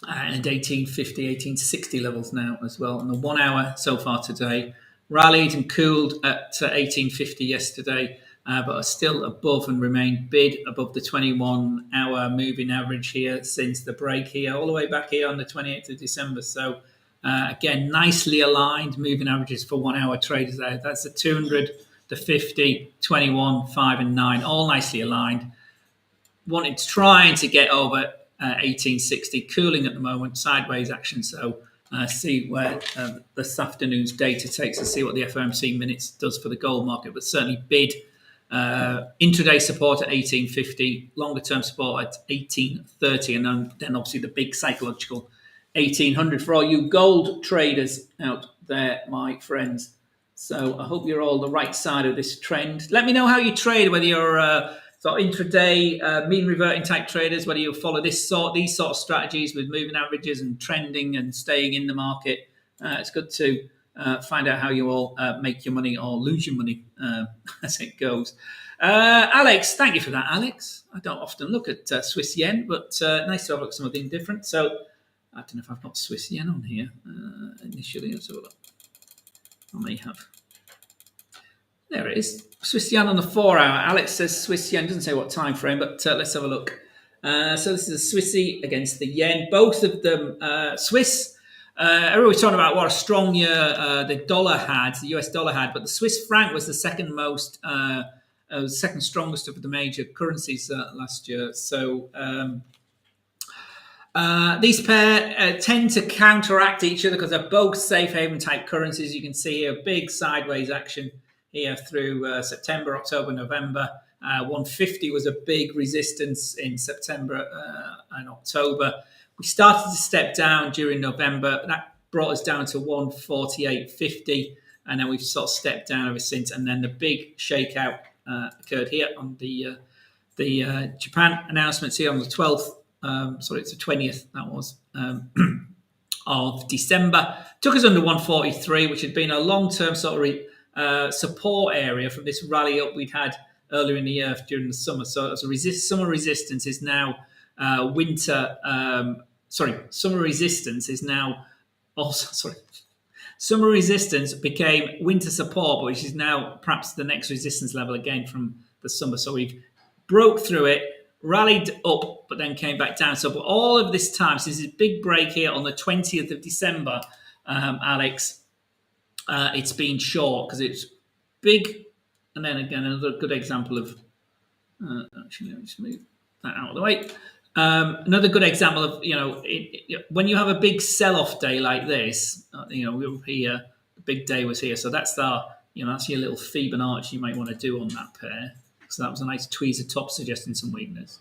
S1: 1850, 1860 levels now as well. And the 1 hour so far today rallied and cooled at 1850 yesterday, but are still above and remain bid above the 21-hour moving average here since the break here, all the way back here on the 28th of December. So again, nicely aligned moving averages for 1 hour traders there. That's the 200, the 50, 21, 5 and 9, all nicely aligned. Trying to get over 1860, cooling at the moment, sideways action. So see where this afternoon's data takes us, see what the FOMC minutes does for the gold market. But certainly bid intraday support at 1850, longer term support at 1830, and then obviously the big psychological 1800 for all you gold traders out there, my friends. So I hope you're all the right side of this trend. Let me know how you trade, whether you're sort of intraday mean reverting type traders, whether you follow these sort of strategies with moving averages and trending and staying in the market. It's good to find out how you all make your money or lose your money as it goes. Alex, thank you for that, Alex. I don't often look at Swiss yen, but nice to have a look at something different. So I don't know if I've got Swiss yen on here initially. Let's have a look. I may have. There it is. Swiss yen on the 4 hour. Alex says Swiss yen. Doesn't say what time frame, but let's have a look. So this is a Swissy against the yen. Both of them Swiss. Everyone was talking about what a strong year the dollar had, the US dollar had, but the Swiss franc was the second second strongest of the major currencies last year. So these pair tend to counteract each other because they're both safe haven type currencies. You can see here big sideways action here through September, October, November. 150 was a big resistance in September and October. We started to step down during November. That brought us down to 148.50, and then we've sort of stepped down ever since. And then the big shakeout occurred here on the Japan announcements here on the 12th. It's the 20th, that was, of December. Took us under 143, which had been a long-term sort of support area from this rally up we'd had earlier in the year during the summer. So as summer resistance is now summer resistance is now also, summer resistance became winter support, which is now perhaps the next resistance level again from the summer. So we've broke through it, rallied up, but then came back down. So for all of this time, since this big break here on the 20th of December, Alex, it's been short because it's big. And then again, another good example of, actually, let me just move that out of the way. Another good example of, when you have a big sell-off day like this, we were here, the big day was here. So that's that's your little Fibonacci you might want to do on that pair. So that was a nice tweezer top suggesting some weakness.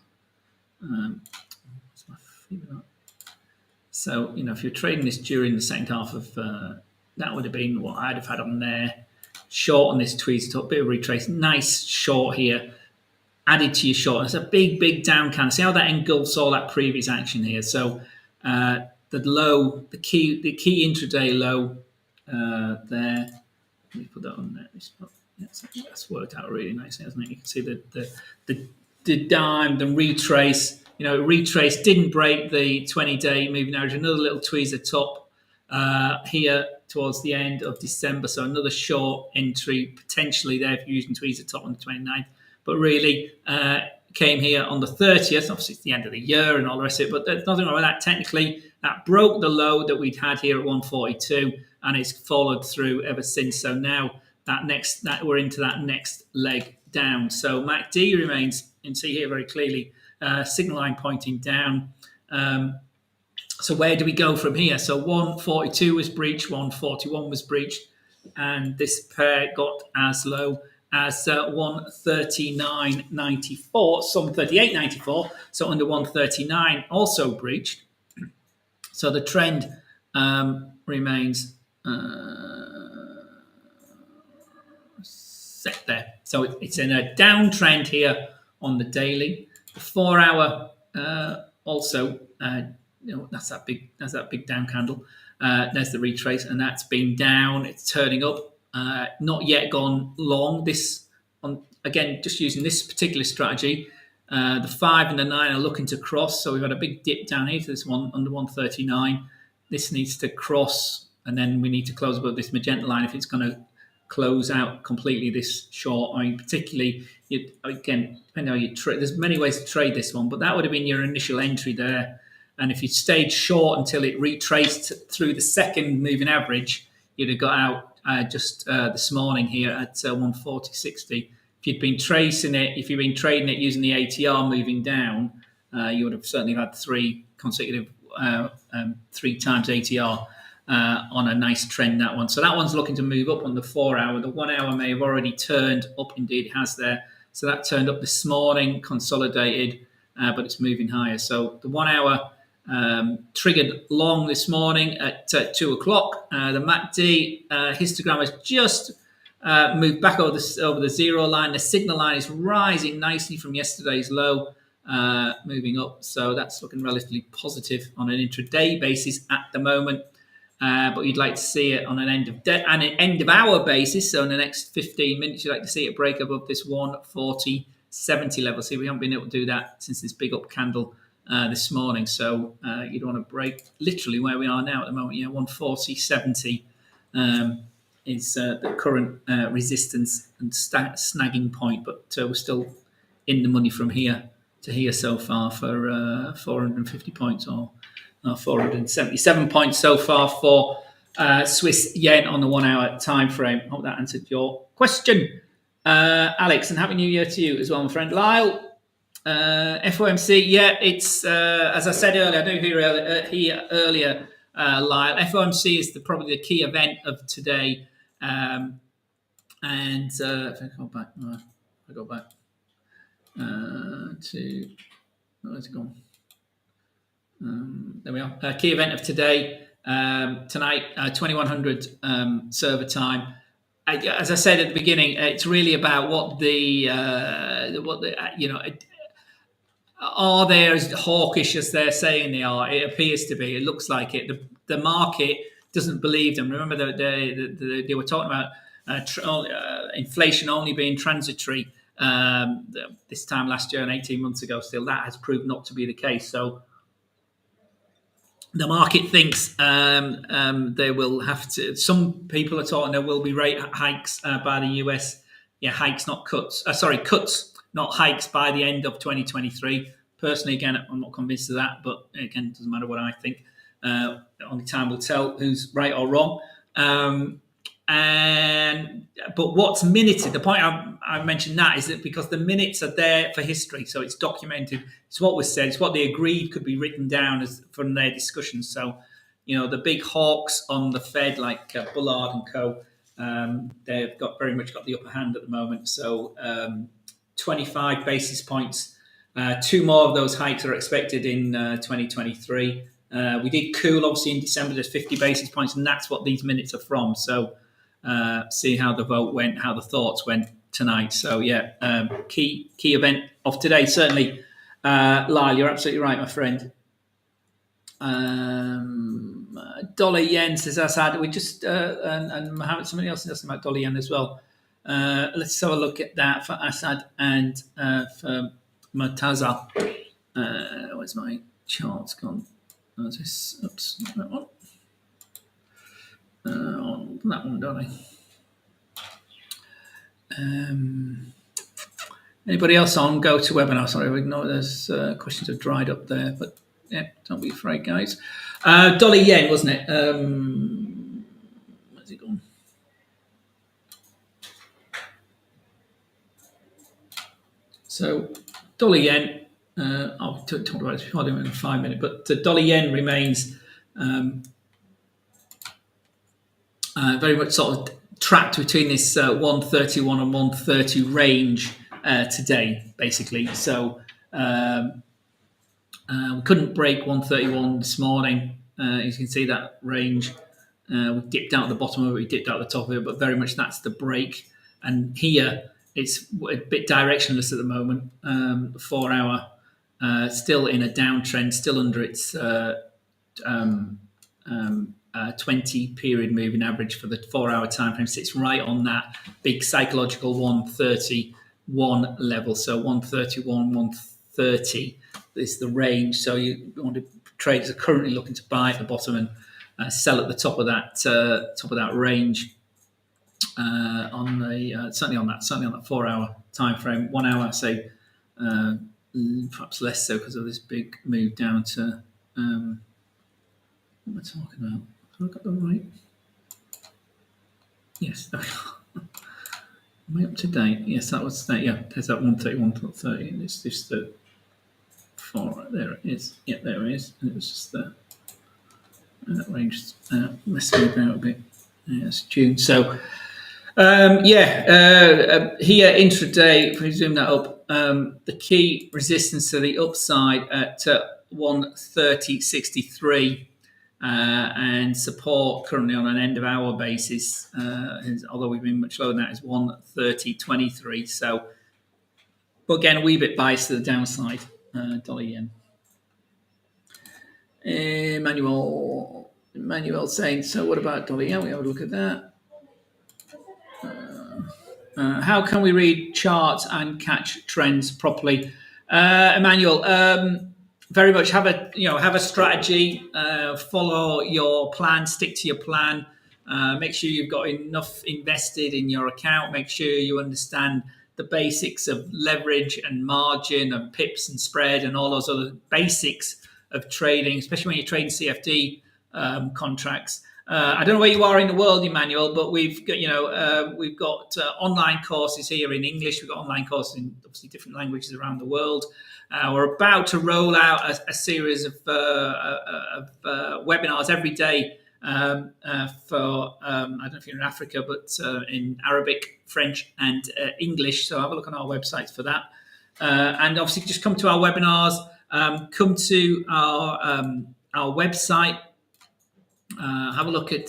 S1: So, if you're trading this during the second half of, that would have been what I'd have had on there. Short on this tweezer top, bit of retrace. Nice short here. Added to your short. It's a big, big down candle. See how that engulfs all that previous action here. So the low, the key intraday low there. Let me put that on there. That's worked out really nicely, hasn't it? You can see the dime, the retrace. Retrace didn't break the 20-day moving average. Another little tweezer top here towards the end of December. So another short entry potentially there if you're using tweezer top on the 29th. But really came here on the 30th. Obviously, it's the end of the year and all the rest of it. But there's nothing wrong with that. Technically, that broke the low that we'd had here at 142, and it's followed through ever since. So now we're into that next leg down. So MACD remains, you can see here very clearly, signal line pointing down. So where do we go from here? So 142 was breached, 141 was breached, and this pair got as low as 139.94, some 38.94, so under 139 also breached. So the trend remains set there. So it's in a downtrend here on the daily. The 4 hour also, that's that big down candle. There's the retrace, and that's been down. It's turning up. Not yet gone long. This again, just using this particular strategy. The 5 and the 9 are looking to cross. So we've had a big dip down here to this one under 139. This needs to cross, and then we need to close above this magenta line if it's going to close out completely this short. I mean, particularly, again, depending how you trade, there's many ways to trade this one, but that would have been your initial entry there. And if you stayed short until it retraced through the second moving average, you'd have got out just this morning here at 140.60. If you'd been tracing it, if you've been trading it using the ATR moving down, you would have certainly had 3 consecutive 3 times ATR on a nice trend, that one. So that one's looking to move up on the 4 hour. The 1 hour may have already turned up. Indeed, it has there. So that turned up this morning, consolidated, but it's moving higher. So the 1 hour triggered long this morning at 2 o'clock. The MACD histogram has just moved back over the zero line. The signal line is rising nicely from yesterday's low, moving up. So that's looking relatively positive on an intraday basis at the moment. But you'd like to see it on an end of hour basis. So in the next 15 minutes, you'd like to see it break above this 140.70 level. See, we haven't been able to do that since this big up candle this morning. So you'd want to break literally where we are now at the moment. 140.70 is the current resistance and snagging point. But we're still in the money from here to here so far for 450 points or 477 points so far for Swiss yen on the 1 hour time frame. Hope that answered your question, Alex, and happy new year to you as well, my friend. Lyle, FOMC, yeah, it's as I said earlier, I do hear earlier, Lyle. FOMC is probably the key event of today, and if I go back to where's it gone? There we are. Key event of today, tonight, 2100 server time. As I said at the beginning, it's really about what the are they as hawkish as they're saying they are? It appears to be. It looks like it. The market doesn't believe them. Remember that they were talking about inflation only being transitory this time last year and 18 months ago. Still, that has proved not to be the case. So the market thinks they will have to. Some people are talking there will be rate hikes by the US. Yeah, hikes, not cuts. Cuts, not hikes by the end of 2023. Personally, again, I'm not convinced of that. But again, it doesn't matter what I think. Only time will tell who's right or wrong. But what's minuted? The point I mentioned that is that because the minutes are there for history, so it's documented. It's what was said. It's what they agreed could be written down as from their discussions. So, the big hawks on the Fed like Bullard and Co. They've very much got the upper hand at the moment. So, 25 basis points. 2 more of those hikes are expected in 2023. We did cool, obviously, in December. There's 50 basis points, and that's what these minutes are from. So. See how the vote went, how the thoughts went tonight. So yeah, key event of today. Certainly, Lyle, you're absolutely right, my friend. Dollar yen says Assad. We just and Mohammed, somebody else is asking about dollar yen as well. Let's have a look at that for Assad and for Murtaza. Where's my charts gone? Oops, that one. On that one, don't I? Anybody else on go to webinar? Sorry, we ignore those questions have dried up there, but yeah, don't be afraid, guys. Dollar yen, wasn't it? Where's it gone? So dollar yen. I'll talk about this before I do it in 5 minutes, but dollar yen remains. Very much sort of trapped between this 131 and 130 range today, basically. So we couldn't break 131 this morning. As you can see, that range, we dipped out at the bottom of it, we dipped out at the top of it, but very much that's the break. And here, it's a bit directionless at the moment. 4 hour, still in a downtrend, still under its 20 period moving average for the 4 hour time frame. Sits right on that big psychological 131 level. So 131, 130 is the range. So you want to traders are currently looking to buy at the bottom and sell at the top of that range. On the certainly on that 4 hour time frame. 1 hour, I'd say perhaps less so because of this big move down to what am I talking about? Have I got them right? Yes, there we are. Am I up to date? Yes, that was that. Yeah, there's that 131.30. It's just the 4. There it is. Yeah, there it is. And it was just the that range messed me about a bit. Yeah, it's June. So here intraday, if we zoom that up, the key resistance to the upside at 130.63 and support currently on an end of hour basis, although we've been much lower than that, is 130.23. So, but again, a wee bit biased to the downside, dollar yen. Emmanuel saying, so what about dollar yen? We have a look at that. How can we read charts and catch trends properly? Emmanuel, very much have a strategy, follow your plan, stick to your plan, make sure you've got enough invested in your account, make sure you understand the basics of leverage and margin and pips and spread and all those other basics of trading, especially when you're trading CFD contracts. I don't know where you are in the world, Emmanuel, but we've got online courses here in English. We've got online courses in obviously different languages around the world. We're about to roll out a series of webinars every day for I don't know if you're in Africa, but in Arabic, French, and English. So have a look on our websites for that. And obviously, just come to our webinars. Come to our website. Have a look at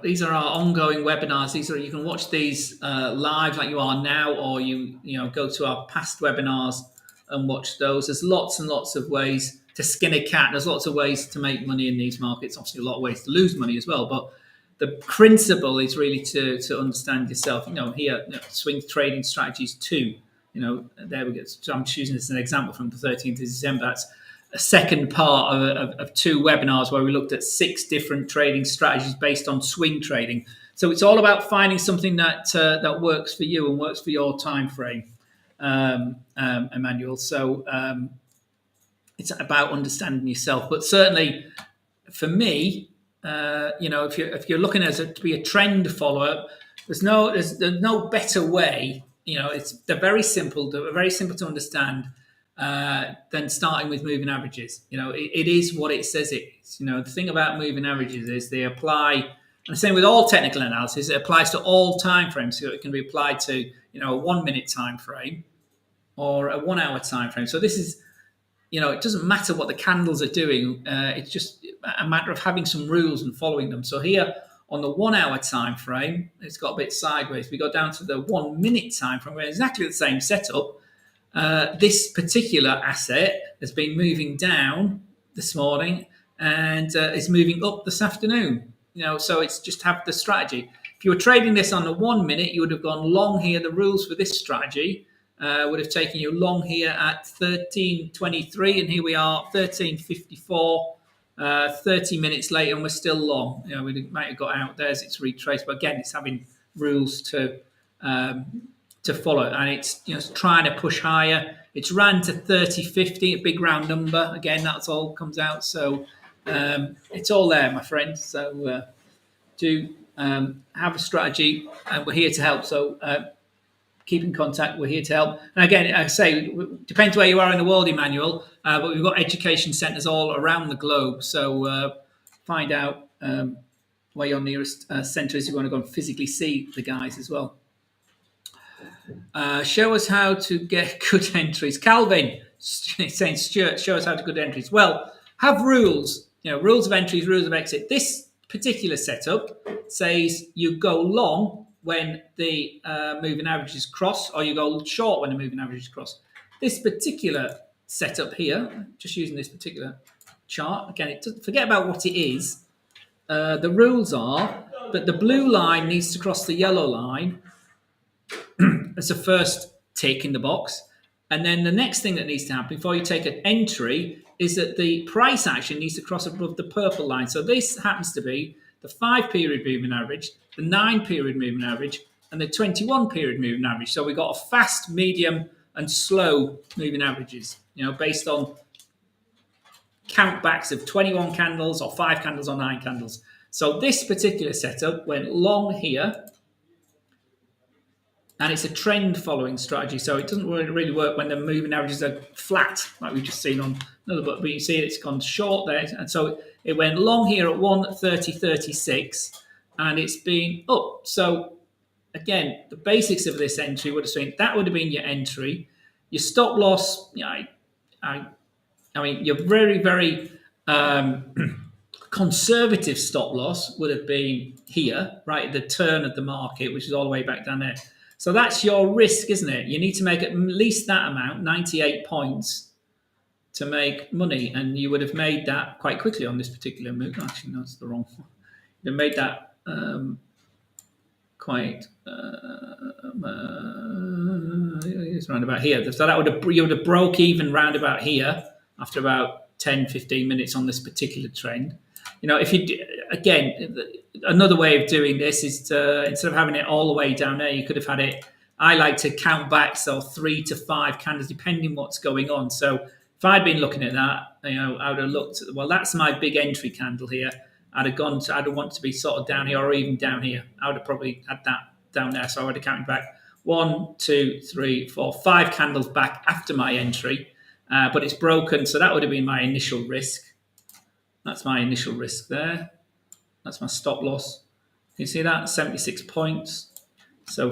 S1: these are our ongoing webinars. You can watch these live like you are now, or you go to our past webinars and watch those. There's lots and lots of ways to skin a cat. There's lots of ways to make money in these markets. Obviously, a lot of ways to lose money as well. But the principle is really to understand yourself. Here, swing trading strategies 2. There we go. So I'm choosing this as an example from the 13th of December. That's a second part of 2 webinars where we looked at 6 different trading strategies based on swing trading. So it's all about finding something that works for you and works for your time frame, Emmanuel. So it's about understanding yourself. But certainly, for me, if you're looking to be a trend follower, there's no better way. They're very simple. They're very simple to understand. Than starting with moving averages. It is what it says it is. The thing about moving averages is they apply, and the same with all technical analysis, it applies to all time frames. So it can be applied to, a 1 minute time frame or a 1 hour time frame. So this is, it doesn't matter what the candles are doing. It's just a matter of having some rules and following them. So here on the 1 hour time frame, it's got a bit sideways. We go down to the 1 minute time frame, where exactly the same setup. This particular asset has been moving down this morning and is moving up this afternoon. So it's just have the strategy. If you were trading this on the 1 minute, you would have gone long here. The rules for this strategy would have taken you long here at 13.23, and here we are 13.54. 30 minutes later, and we're still long. We might have got out there as it's retraced, but again, it's having rules to follow, and it's trying to push higher. It's ran to 30.50, a big round number. Again, that's all comes out. So it's all there, my friends. So do have a strategy, and we're here to help. So keep in contact. We're here to help. And again, I say, depends where you are in the world, Emmanuel. But we've got education centres all around the globe. So find out where your nearest centre is. You want to go and physically see the guys as well. Show us how to get good entries. Calvin, It's saying, Stuart, show us how to good entries. Well, have rules, rules of entries, rules of exit. This particular setup says you go long when the moving averages cross, or you go short when the moving averages cross. This particular setup here, just using this particular chart, again, forget about what it is. The rules are that the blue line needs to cross the yellow line as a first tick in the box. And then the next thing that needs to happen before you take an entry is that the price action needs to cross above the purple line. So this happens to be the 5-period moving average, the 9-period moving average, and the 21-period moving average. So we've got a fast, medium, and slow moving averages, based on countbacks of 21 candles or 5 candles or 9 candles. So this particular setup went long here, and it's a trend following strategy. So it doesn't really work when the moving averages are flat, like we've just seen on another book. But you see it's gone short there. And so it went long here at 130.36, and it's been up. So again, the basics of this entry would have been, that would have been your entry. Your stop loss, I mean, your very, very conservative stop loss would have been here, right at the turn of the market, which is all the way back down there. So that's your risk, isn't it? You need to make at least that amount, 98 points, to make money. And you would have made that quite quickly on this particular move. Actually, no, that's the wrong one. You made that quite... it's around about here. So that you would have broke even round about here after about 10, 15 minutes on this particular trend. If you, again, another way of doing this is to, instead of having it all the way down there, you could have had it, I like to count back, so 3 to 5 candles, depending what's going on. So if I'd been looking at that, I would have looked at, well, that's my big entry candle here. I'd have wanted to be sort of down here or even down here. I would have probably had that down there. So I would have counted back 1, 2, 3, 4, 5 candles back after my entry. But it's broken, so that would have been my initial risk. That's my initial risk there. That's my stop loss. You see that? 76 points. So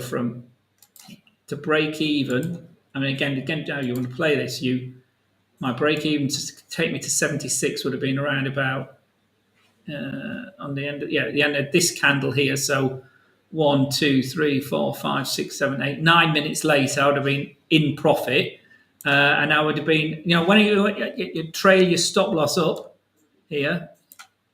S1: to break even, I mean, again, how you want to play this, my break even to take me to 76 would have been around about on the end of this candle here. So 1, 2, 3, 4, 5, 6, 7, 8, 9 minutes later, I would have been in profit. And I would have been, when you trail your stop loss up here,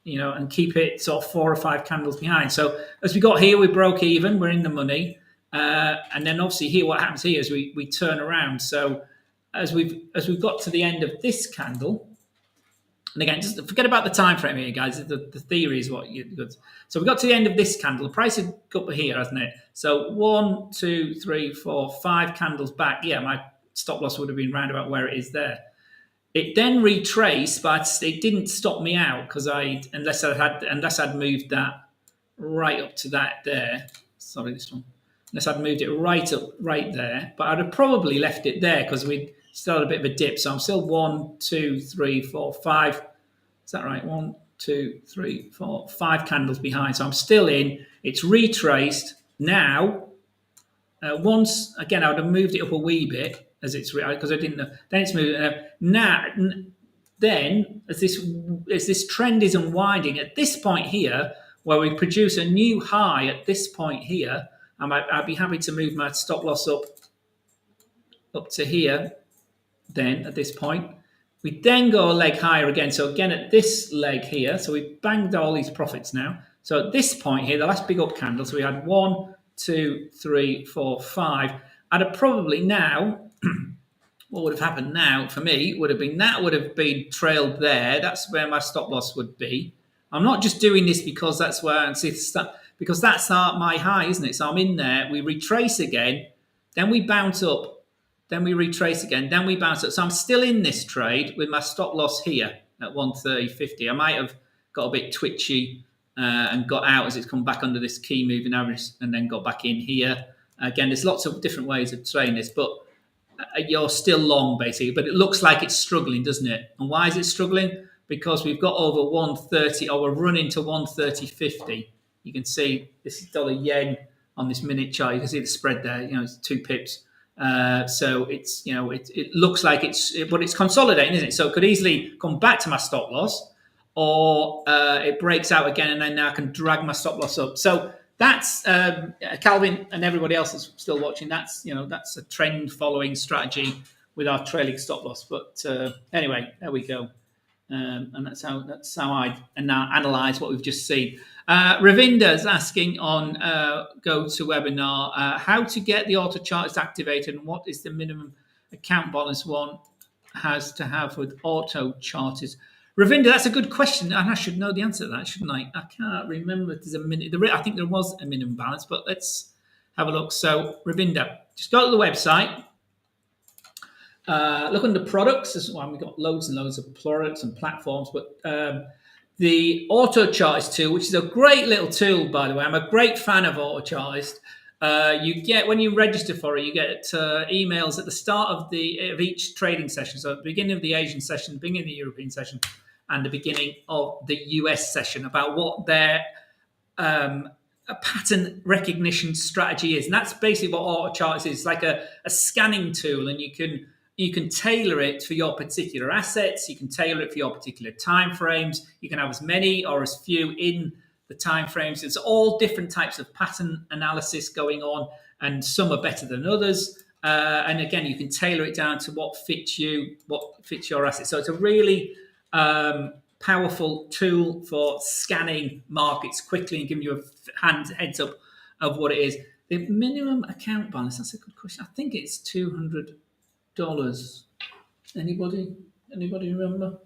S1: and keep it sort of 4 or 5 candles behind. So as we got here, we broke even, we're in the money. And then obviously here, what happens here is we turn around. So as we've got to the end of this candle, and again, just forget about the time frame here, guys. The theory is what you got. So we got to the end of this candle. The price is up here, hasn't it? So 1, 2, 3, 4, 5 candles back. Yeah, my stop loss would have been round about where it is there. It then retraced, but it didn't stop me out because unless I'd moved that right up to that there. Sorry, this one. Unless I'd moved it right there, but I'd have probably left it there because we'd still had a bit of a dip. So I'm still 1, 2, 3, 4, 5. Is that right? 1, 2, 3, 4, 5 candles behind. So I'm still in. It's retraced now. Once again, I would have moved it up a wee bit as it's because I didn't know. Then it's moving. Now, then as this trend is unwinding at this point here, where we produce a new high at this point here, I'd be happy to move my stop loss up to here. Then at this point, we then go a leg higher again. So again at this leg here, so we banged all these profits now. So at this point here, the last big up candle, so we had 1, 2, 3, 4, 5. I'd have probably now, what would have happened now for me would have been trailed there. That's where my stop loss would be. I'm not just doing this because that's where I see the stuff, because that's my high, isn't it? So I'm in there, we retrace again, then we bounce up, then we retrace again, then we bounce up. So I'm still in this trade with my stop loss here at 130.50. I might have got a bit twitchy and got out as it's come back under this key moving average and then got back in here. Again, there's lots of different ways of trading this, but you're still long basically. But it looks like it's struggling, doesn't it? And why is it struggling? Because we've got over 130, or we're running to 130.50. You can see this is dollar yen on this minute chart. You can see the spread there. It's 2 pips. So it's it looks like but it's consolidating, isn't it? So it could easily come back to my stop loss, or it breaks out again, and then now I can drag my stop loss up. So that's Calvin and everybody else that's still watching. That's that's a trend following strategy with our trailing stop loss. But anyway, there we go. And that's how I analyze what we've just seen. Ravinder's asking on GoToWebinar how to get the auto charts activated and what is the minimum account balance one has to have with auto charters. Ravinder, that's a good question, and I should know the answer to that, shouldn't I? I can't remember if there's a minute. I think there was a minimum balance, but let's have a look. So, Ravinder, just go to the website. Look under products. This is why we've got loads and loads of products and platforms. But the AutoChartist tool, which is a great little tool, by the way. I'm a great fan of AutoChartist. You get, when you register for it, you get emails at the start of each trading session. So at the beginning of the Asian session, the beginning of the European session, and the beginning of the US session about what their a pattern recognition strategy is. And that's basically what AutoChartist is. It's like a scanning tool, and you can tailor it for your particular assets. You can tailor it for your particular time frames. You can have as many or as few in the time frames. It's all different types of pattern analysis going on, and some are better than others. And again, you can tailor it down to what fits you, what fits your assets. So it's a really powerful tool for scanning markets quickly and giving you a heads up of what it is. The minimum account balance, that's a good question. I think it's $200. Anybody remember?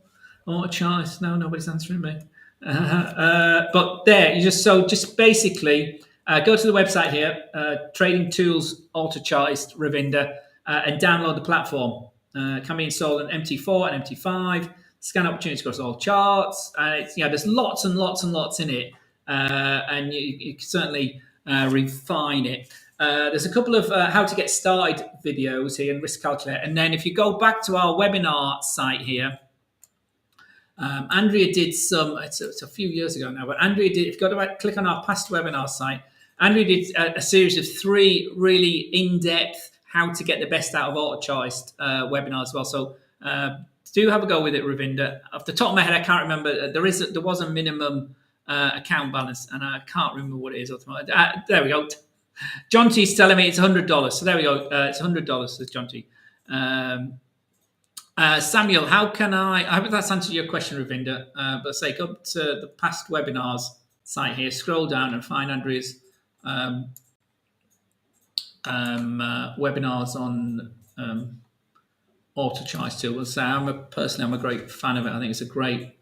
S1: Oh, Charles, no, nobody's answering me. But there, just basically go to the website here, Trading Tools AutoChartist Ravinder, and download the platform. Can be installed on MT4 and MT5. Scan opportunities across all charts. There's lots and lots and lots in it, and you can certainly refine it. There's a couple of how to get started videos here and risk calculator. And then if you go back to our webinar site here, Andrea did some, it's a few years ago now, but Andrea did, if you go to click on our past webinar site, Andrea did a series of 3 really in-depth how to get the best out of AutoChartist webinars as well. So do have a go with it, Ravinder. Off the top of my head, I can't remember. There was a minimum account balance, and I can't remember what it is. There we go. John T's telling me it's $100. So there we go. It's $100, says John T. Samuel, how can I hope that's answered your question, Ravinder. But say, go to the past webinars site here, scroll down and find Andrea's webinars on AutoChartist tool. So I'm a great fan of it. I think it's a great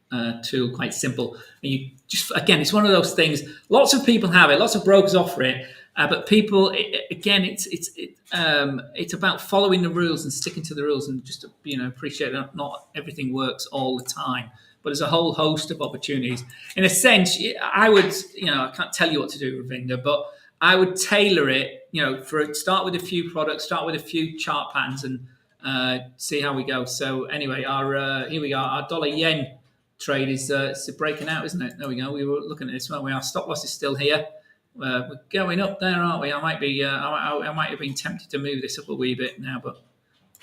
S1: tool, quite simple. And you just, again, it's one of those things. Lots of people have it. Lots of brokers offer it. But people, it's about following the rules and sticking to the rules, and just appreciate that not everything works all the time. But there's a whole host of opportunities. In a sense, I would, I can't tell you what to do, Ravinder, but I would tailor it. Start with a few products, start with a few chart patterns, and see how we go. So anyway, here we go. Our dollar yen trade is breaking out, isn't it? There we go. We were looking at this, weren't we? Our stop loss is still here. We're going up there, aren't we? I might have been tempted to move this up a wee bit now, but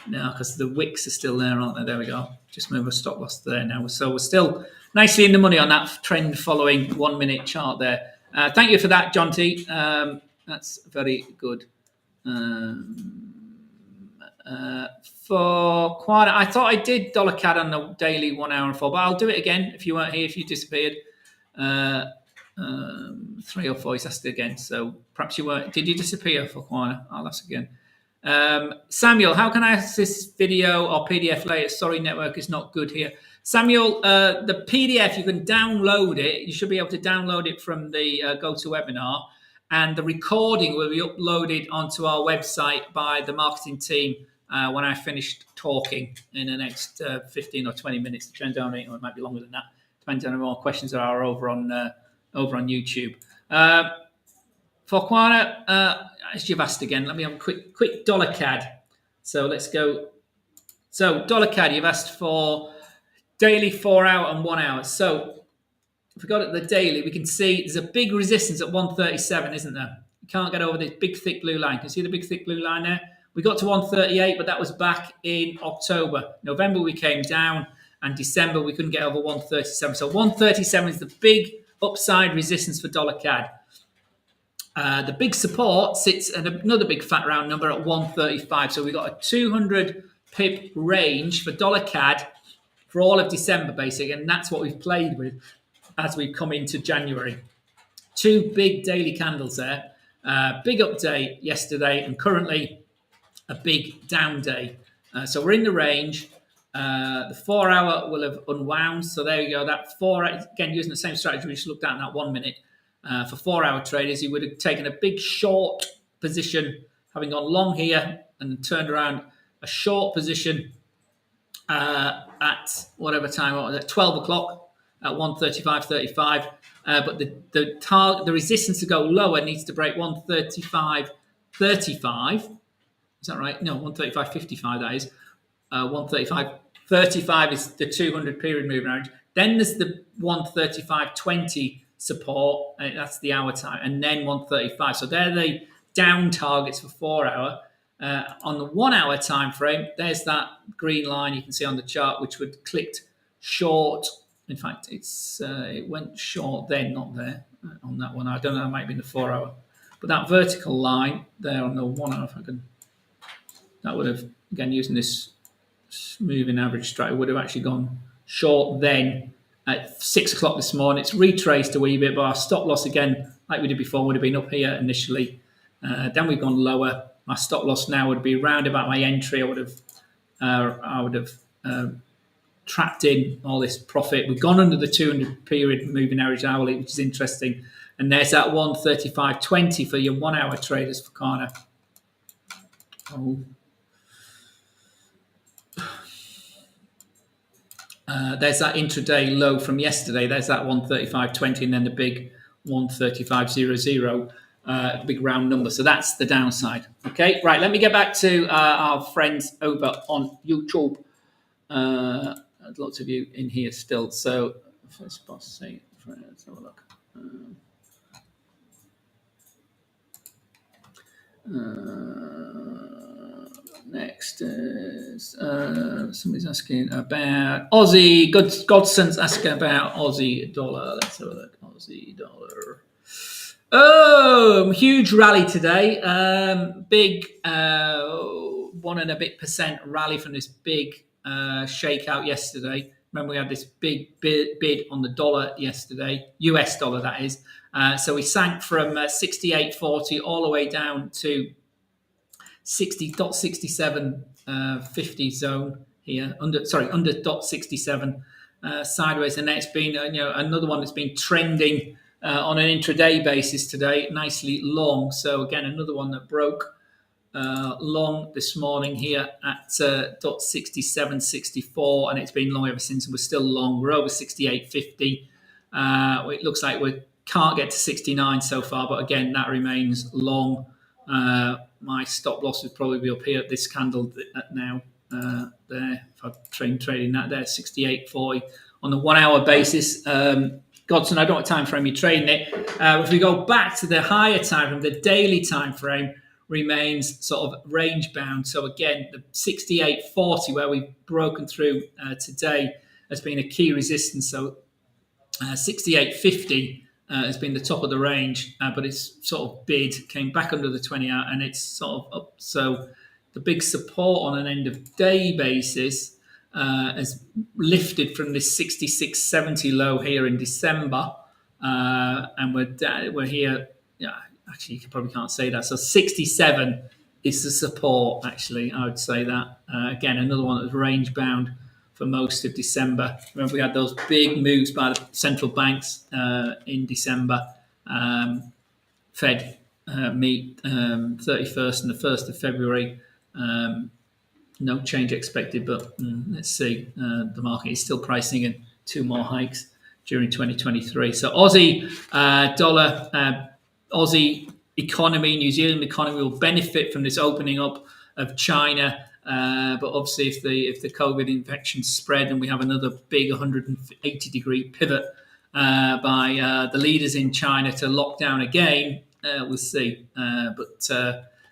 S1: no, because the wicks are still there, aren't they? There we go. Just move a stop loss there now. So we're still nicely in the money on that trend following 1 minute chart there. Thank you for that, John T. That's very good. For quite, I thought I did dollar CAD on the daily 1 hour and 4, but I'll do it again if you weren't here, if you disappeared. 3 or 4 is asked again, so perhaps you weren't. Did you disappear for Quana? I'll ask again. Samuel, how can I access this video or PDF later? Sorry, network is not good here. Samuel, the PDF, you can download it. You should be able to download it from the GoToWebinar, and the recording will be uploaded onto our website by the marketing team when I finished talking in the next 15 or 20 minutes. Depends on it, or it might be longer than that. Depends on how more questions there are over on YouTube. For Quana, as you've asked again, let me have a quick dollar CAD. So let's go. So dollar CAD, you've asked for daily 4 hour and 1 hour. So if we got at the daily, we can see there's a big resistance at 137, isn't there? You can't get over this big thick blue line. Can you see the big thick blue line there? We got to 138, but that was back in October. November we came down, and December we couldn't get over 137. So 137 is the big upside resistance for dollar CAD. The big support sits at another big fat round number at 135. So we've got a 200 pip range for dollar CAD for all of December, basically, and that's what we've played with as we've come into January. Two big daily candles there. Big up day yesterday, and currently a big down day. So we're in the range. The 4 hour will have unwound. So there you go. That 4, again, using the same strategy we just looked at in that 1 minute. For 4 hour traders, you would have taken a big short position, having gone long here and turned around a short position at whatever time, what was it, 12 o'clock at 135.35. But the resistance to go lower needs to break 135.35. Is that right? No, 135.55, that is. 135.35 is the 200 period moving average. Then there's the 135.20 support. That's the hour time. And then 135. So they're the down targets for 4 hour. On the 1 hour time frame, there's that green line you can see on the chart, which would clicked short. In fact, it went short then, not there on that one. I don't know, it might be in the 4 hour. But that vertical line there on the 1 hour, if I can, that would have, again, using this moving average strategy, would have actually gone short then at 6 o'clock this morning. It's retraced a wee bit, but our stop loss, again, like we did before, would have been up here initially. Then we've gone lower. My stop loss now would be round about my entry. I would have trapped in all this profit. We've gone under the 200 period moving average hourly, which is interesting. And there's that 135.20 for your 1 hour traders for Kana. Oh. There's that intraday low from yesterday. There's that 135.20 and then the big 135.00. Big round number. So that's the downside. Okay, right. Let me get back to our friends over on YouTube. Lots of you in here still. So first boss say, let's have a look. Next is somebody's asking about Aussie. Godson's asking about Aussie dollar. Let's have a look. Aussie dollar. Oh, huge rally today. Big 1 and a bit % rally from this big shakeout yesterday. Remember, we had this big bid on the dollar yesterday, US dollar, that is. So we sank from 68.40 all the way down to 60.6750 zone here, under .67 sideways. And then it's been another one that's been trending on an intraday basis today, nicely long. So again, another one that broke long this morning here at .6764, and it's been long ever since, and we're still long. We're over 68.50. It looks like we can't get to 69 so far, but again, that remains long. My stop loss would probably be up here at this candle now. There, if I'm trading that there, 68.40 on the 1 hour basis. Godson, I don't know what time frame you're trading it. If we go back to the higher time frame, the daily time frame remains sort of range bound. So again, the 68.40 where we've broken through today has been a key resistance. So 68.50 has been the top of the range, but it's sort of came back under the 20 hour, and it's sort of up. So the big support on an end of day basis has lifted from this 66.70 low here in December, and we're here. Yeah, actually, you probably can't say that. So 67 is the support. Actually, I would say that again, another one that was range bound for most of December. Remember, we had those big moves by the central banks in December. Fed meet 31st and the 1st of February. No change expected, but let's see. The market is still pricing in 2 more hikes during 2023. So Aussie dollar, Aussie economy, New Zealand economy will benefit from this opening up of China. But obviously, if the COVID infections spread and we have another big 180-degree pivot by the leaders in China to lock down again, we'll see.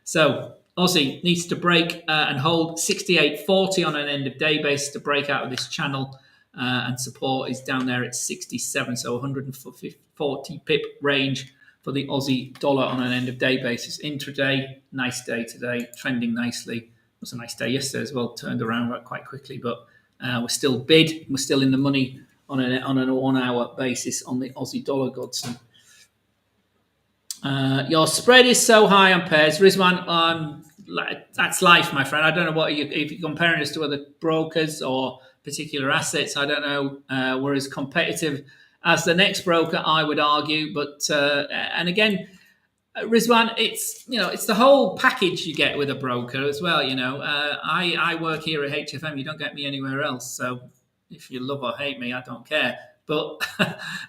S1: So Aussie needs to break and hold 68.40 on an end of day basis to break out of this channel, and support is down there at 67, so 140 pip range for the Aussie dollar on an end of day basis. Intraday, nice day today, trending nicely. It was a nice day yesterday as well, turned around quite quickly, but we're still bid, we're still in the money on an 1 hour basis on the Aussie dollar, Godson. Your spread is so high on pairs, Rizwan. That's life, my friend. I don't know what if you're comparing us to other brokers or particular assets. I don't know. We're as competitive as the next broker, I would argue. But and again, Rizwan, it's the whole package you get with a broker as well. I work here at HFM. You don't get me anywhere else. So if you love or hate me, I don't care. But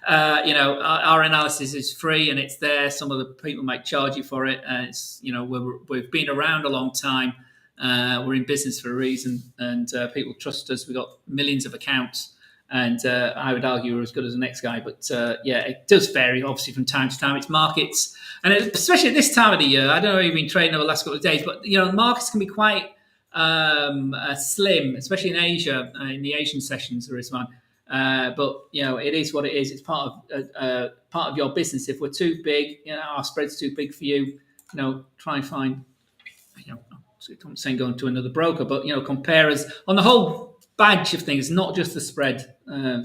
S1: our analysis is free and it's there. Some of the people might charge you for it. It's we've been around a long time. We're in business for a reason, and people trust us. We've got millions of accounts, and I would argue we're as good as the next guy. But it does vary, obviously, from time to time. It's markets, and especially at this time of the year. I don't know if you've been trading over the last couple of days, but markets can be quite slim, especially in Asia, in the Asian sessions. There is one. But it is what it is. It's part of your business. If we're too big, our spread's too big for you. Try and find. I'm saying going to another broker, but compare us on the whole badge of things, not just the spread.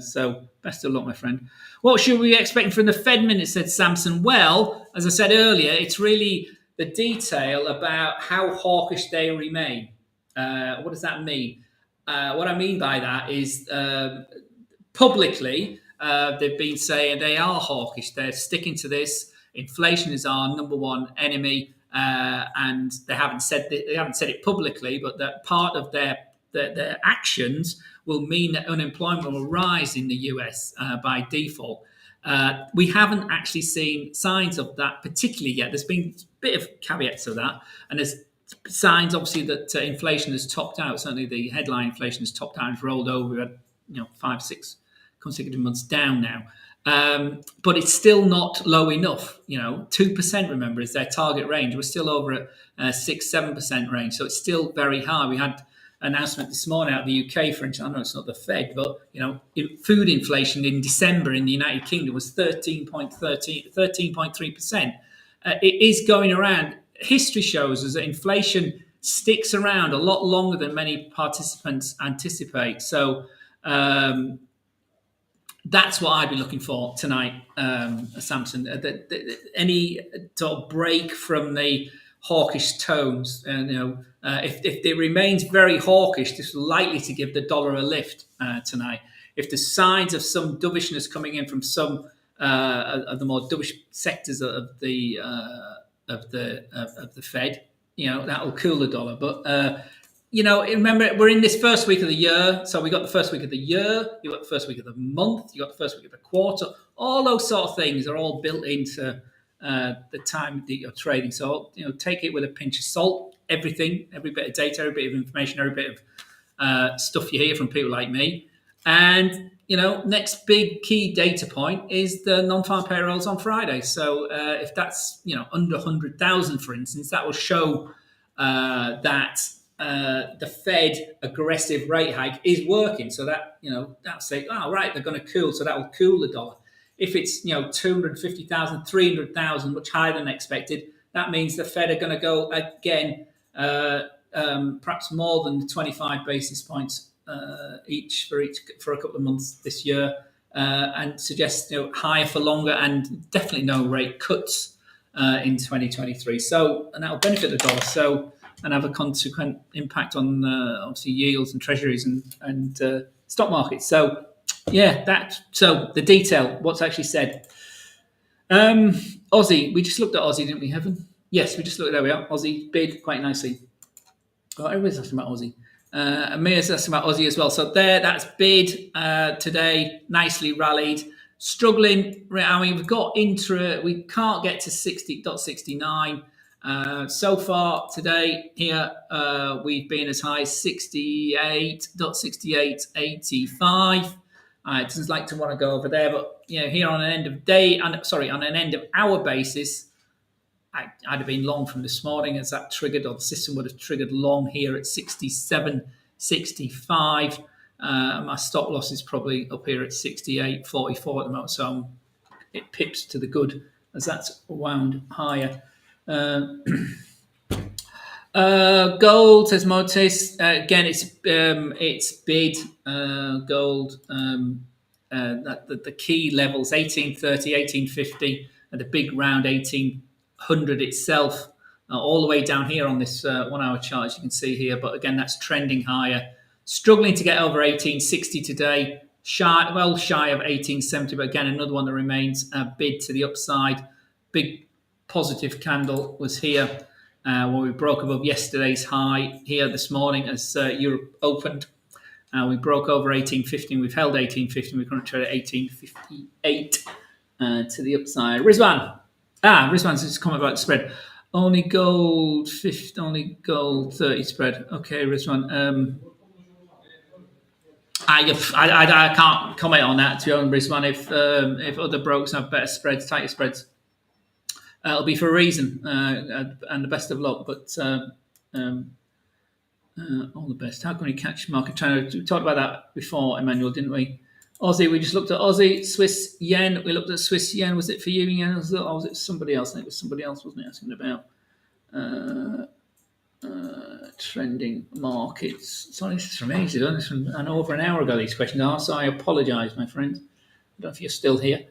S1: So best of luck, my friend. What should we be expecting from the Fed minutes? Said Samson. Well, as I said earlier, it's really the detail about how hawkish they remain. What does that mean? What I mean by that is. Publicly, they've been saying they are hawkish. They're sticking to this. Inflation is our number one enemy, and they haven't said it publicly, but that part of their actions will mean that unemployment will rise in the US by default. We haven't actually seen signs of that particularly yet. There's been a bit of caveats to that, and there's signs, obviously, that inflation has topped out. Certainly, the headline inflation has topped out and rolled over. We had 5-6 consecutive months down now, but it's still not low enough. 2%, remember, is their target range. We're still over at 6-7% range, so it's still very high. We had an announcement this morning out of the UK, for instance. I know it's not the Fed, but food inflation in December in the United Kingdom was 13.3%. It is going around. History shows us that inflation sticks around a lot longer than many participants anticipate. So. That's what I'd be looking for tonight, Samson. Any sort of break from the hawkish tones, and if it remains very hawkish, this is likely to give the dollar a lift tonight. If there's signs of some dovishness coming in from some of the more dovish sectors of the Fed, that will cool the dollar. But remember, we're in this first week of the year. So we got the first week of the year, you got the first week of the month, you got the first week of the quarter. All those sort of things are all built into the time that you're trading. So, take it with a pinch of salt. Everything, every bit of data, every bit of information, every bit of stuff you hear from people like me. And, next big key data point is the non-farm payrolls on Friday. So if that's, under 100,000, for instance, that will show that the Fed aggressive rate hike is working. So that, that'll say, right, they're going to cool. So that will cool the dollar. If it's, 250,000, 300,000, much higher than expected, that means the Fed are going to go again, perhaps more than 25 basis points each for a couple of months this year, and suggest, higher for longer and definitely no rate cuts in 2023. So, and that will benefit the dollar. So, and have a consequent impact on obviously yields and treasuries and stock markets. So, so the detail, what's actually said. Aussie, we just looked at Aussie, didn't we, Heaven? Yes, we just looked, there we are. Aussie bid quite nicely. Oh, everybody's asking about Aussie. Amir's asking about Aussie as well. So that's bid today, nicely rallied. Struggling, we've got we can't get to 60.69. So far today here, we've been as high as 68.6885. It doesn't like to want to go over there, but here on an end of day, on an end of hour basis, I'd have been long from this morning as that triggered, or the system would have triggered long here at 67.65. My stop loss is probably up here at 68.44 at the moment, so it pips to the good as that's wound higher. Gold, says Motis. Again, it's bid. Gold. The key levels 1830, 1850, and the big round 1800 itself, all the way down here on this 1 hour chart, as you can see here. But again, that's trending higher. Struggling to get over 1860 today. Shy of 1870, but again, another one that remains bid to the upside. Big positive candle was here when we broke above yesterday's high here this morning as Europe opened. We broke over 1850. We've held 1850. We're currently trading at 1858 to the upside. Rizwan. Rizwan's just comment about the spread. Only gold 50, only gold 30 spread. Okay, Rizwan. I can't comment on that, to be honest, Rizwan. If other brokers have better spreads, tighter spreads, it'll be for a reason, and the best of luck. But all the best. How can we catch market trend? We talked about that before, Emmanuel, didn't we? Aussie, we just looked at Aussie. Swiss yen, we looked at Swiss yen. Was it for you, yen? Or was it somebody else? I think it was somebody else, wasn't it, asking about trending markets. Sorry, this is from ages ago. This is from over an hour ago, these questions are, so I apologise, my friends. I don't know if you're still here.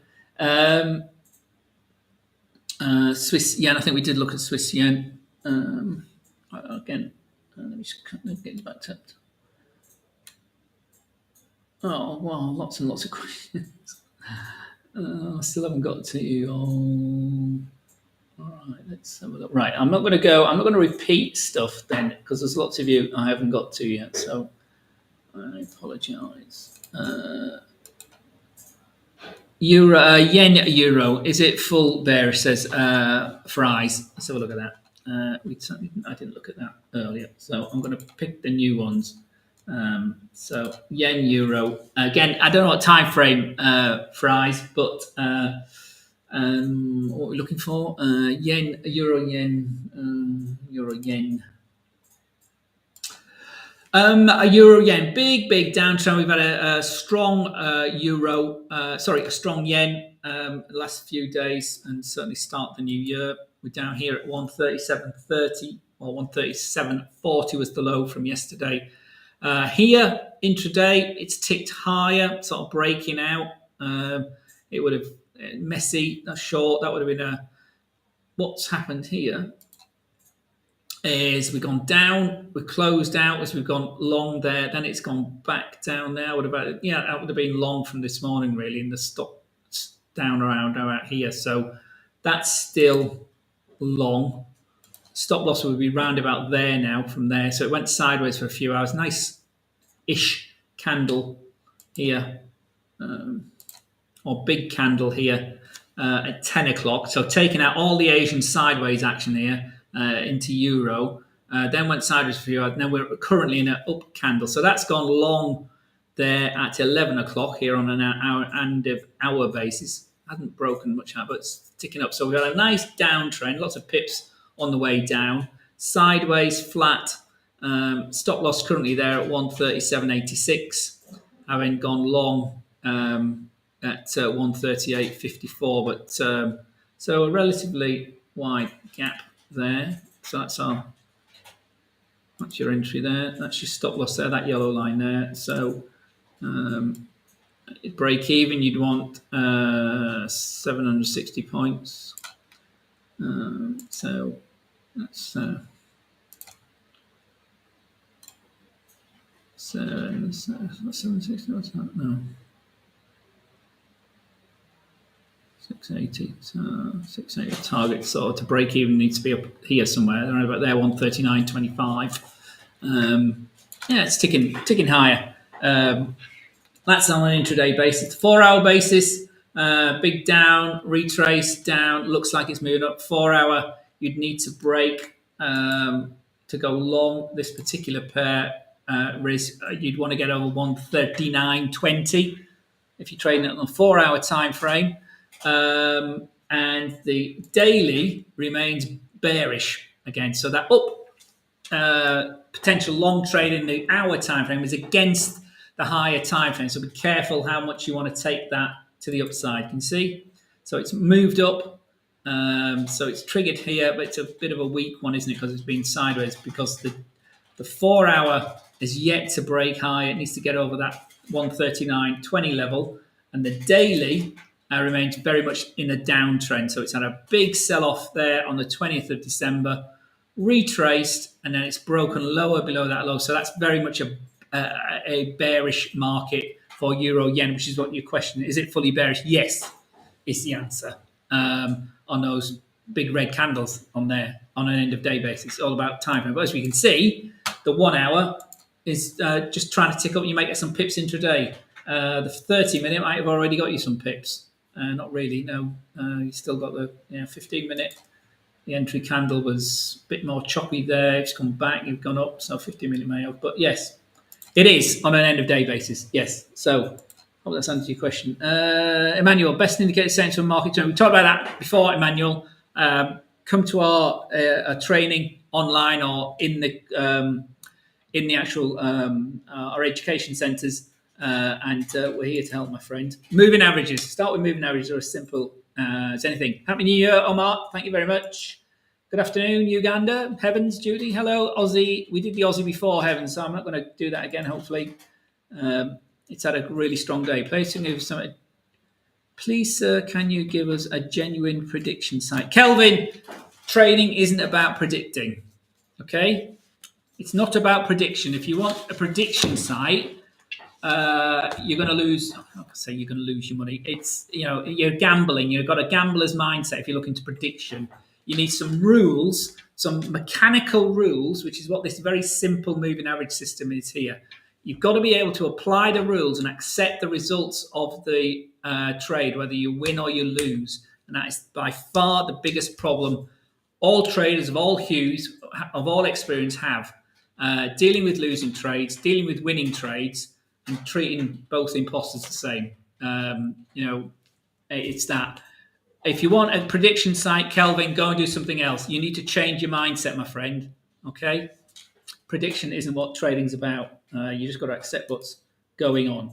S1: Swiss yen, I think we did look at Swiss yen. Again, let me just get back to it. Oh, well, lots and lots of questions. I still haven't got to you. All right, let's have a look. Right, I'm not going to repeat stuff then, because there's lots of you I haven't got to yet, so I apologise. Yen euro, is it full there? It says fries. Let's have a look at that. I didn't look at that earlier, so I'm going to pick the new ones. So yen euro again. I don't know what time frame fries, but what we're looking for yen euro yen euro yen. A euro yen, big downtrend. We've had a strong a strong yen the last few days, and certainly start the new year. We're down here at 137.30 or 137.40 was the low from yesterday. Here intraday, it's ticked higher, sort of breaking out. It would have messy, short. That would have been what's happened here. Is we've gone down, we've closed out as we've gone long there, then it's gone back down there. That would have been long from this morning, really, and the stop down around out here. So that's still long. Stop loss would be round about there now from there. So it went sideways for a few hours. Nice-ish candle here, or big candle here at 10 o'clock. So taking out all the Asian sideways action here. Into euro, then went sideways for a few hours. Now we're currently in an up candle, so that's gone long there at 11 o'clock here on an hour basis. Hasn't broken much out, but it's ticking up. So we've got a nice downtrend, lots of pips on the way down, sideways, flat. Stop loss currently there at 137.86, having gone long at 138.54, but so a relatively wide gap there. So that's your entry there. That's your stop loss there, that yellow line there. So break even, you'd want 760 points. So that's 760. What's that? No. 680. So 680 target. So to break even needs to be up here somewhere. Around about there, 139.25. It's ticking higher. That's on an intraday basis. 4 hour basis, big down, retrace down. Looks like it's moving up. 4 hour, you'd need to break to go long this particular pair. You'd want to get over 139.20 if you're trading it on a 4 hour time frame. And and the daily remains bearish again. So that potential long trade in the hour time frame is against the higher time frame. So be careful how much you want to take that to the upside. You can see, so it's moved up. So it's triggered here, but it's a bit of a weak one, isn't it? Because it's been sideways. Because the 4 hour is yet to break high. It needs to get over that 139.20 level, and the daily remains very much in a downtrend. So it's had a big sell-off there on the 20th of December, retraced, and then it's broken lower below that low. So that's very much a bearish market for Euro Yen, which is what your question is. It fully bearish? Yes, is the answer on those big red candles on there on an end of day basis. It's all about time frame. But as we can see, the 1 hour is just trying to tick up. You might get some pips intraday. The 30-minute might have already got you some pips. Not really, no. You still got the 15-minute. The entry candle was a bit more choppy there. It's come back. You've gone up. So 15-minute may have. But yes, it is on an end of day basis. Yes. So I hope that's answered your question. Emmanuel, best indicator sense for market trend. We talked about that before, Emmanuel. Come to our training online or in the actual our education centres, and we're here to help, my friend. Moving averages. Start with moving averages, are as simple as anything. Happy New Year, Omar. Thank you very much. Good afternoon, Uganda. Heavens, Judy. Hello, Aussie. We did the Aussie before, Heavens, so I'm not going to do that again, hopefully. It's had a really strong day. Please, sir, can you give us a genuine prediction site? Kelvin, trading isn't about predicting, okay? It's not about prediction. If you want a prediction site, you're going to lose. I'm not say you're going to lose your money. It's you're gambling. You've got a gambler's mindset. If you're looking to prediction, you need some rules, some mechanical rules, which is what this very simple moving average system is here. You've got to be able to apply the rules and accept the results of the trade, whether you win or you lose. And that is by far the biggest problem all traders of all hues, of all experience have. Dealing with losing trades, dealing with winning trades, and treating both imposters the same. It's that. If you want a prediction site, Kelvin, go and do something else. You need to change your mindset, my friend. Okay? Prediction isn't what trading's about. You just got to accept what's going on.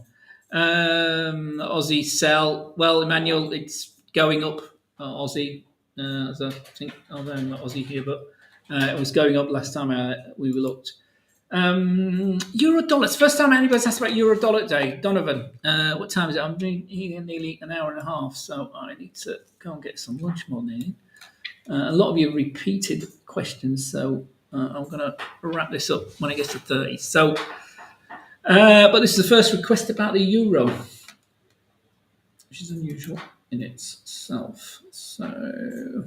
S1: Aussie sell. Well, Emmanuel, it's going up. Aussie, as I think, although I'm not Aussie here, but it was going up last time we looked. Euro dollar. It's the first time anybody's asked about Euro dollar today. Donovan, what time is it? I'm doing here nearly an hour and a half, so I need to go and get some lunch more nearly. A lot of you repeated questions, so I'm going to wrap this up when it gets to 30. So, but this is the first request about the euro, which is unusual in itself. So,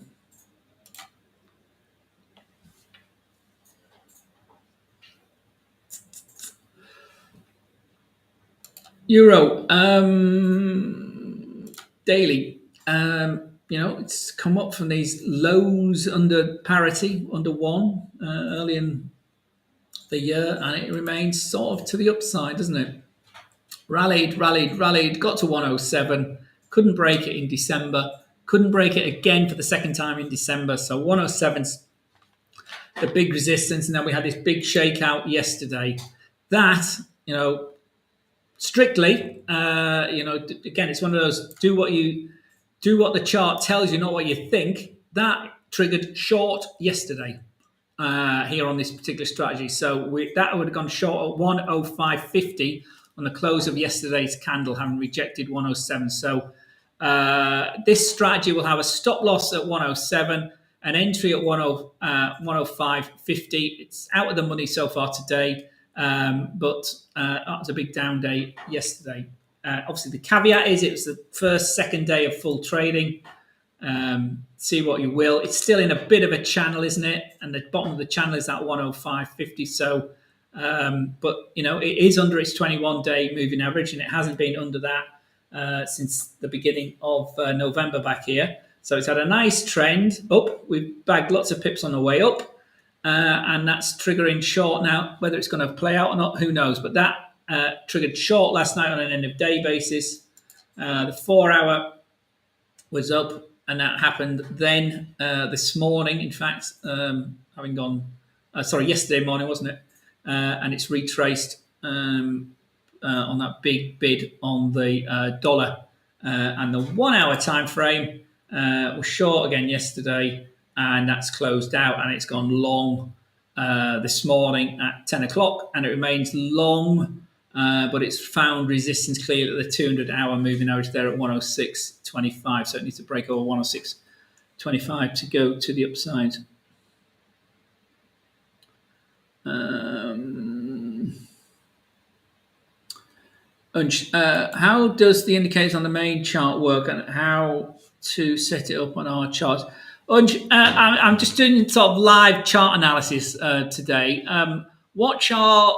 S1: euro daily. It's come up from these lows under parity, under 1 early in the year, and it remains sort of to the upside, doesn't it? Rallied, got to 107, couldn't break it in December, couldn't break it again for the second time in December. So 107's the big resistance, and then we had this big shakeout yesterday. That, strictly, again, it's one of those do what the chart tells you, not what you think. That triggered short yesterday here on this particular strategy. So that would have gone short at 105.50 on the close of yesterday's candle, having rejected 107. So this strategy will have a stop loss at 107, an entry at 105.50. It's out of the money so far today, but that was a big down day yesterday. Obviously, the caveat is it was the second day of full trading. See what you will. It's still in a bit of a channel, isn't it? And the bottom of the channel is at 105.50. So, but it is under its 21-day moving average, and it hasn't been under that since the beginning of November back here. So it's had a nice trend up. We've bagged lots of pips on the way up, and that's triggering short now. Whether it's going to play out or not, who knows? But that triggered short last night on an end of day basis. The 4 hour was up and that happened then this morning. In fact, having gone, yesterday morning, wasn't it? And it's retraced on that big bid on the dollar, and the 1 hour time frame was short again yesterday, and that's closed out, and it's gone long this morning at 10 o'clock, and it remains long, but it's found resistance clear at the 200-hour moving average there at 106.25, so it needs to break over 106.25 to go to the upside. How does the indicators on the main chart work, and how to set it up on our charts? I'm just doing sort of live chart analysis today. Watch our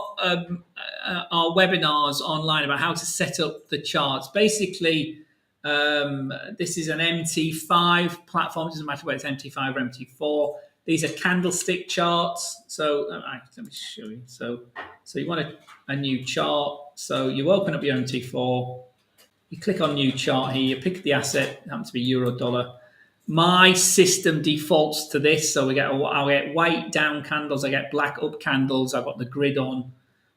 S1: webinars online about how to set up the charts. Basically, this is an MT5 platform. It doesn't matter whether it's MT5 or MT4. These are candlestick charts. So let me show you. So you want a new chart. So you open up your MT4. You click on new chart here. You pick the asset. It happens to be euro dollar. My system defaults to this. So I'll get white down candles. I get black up candles. I've got the grid on.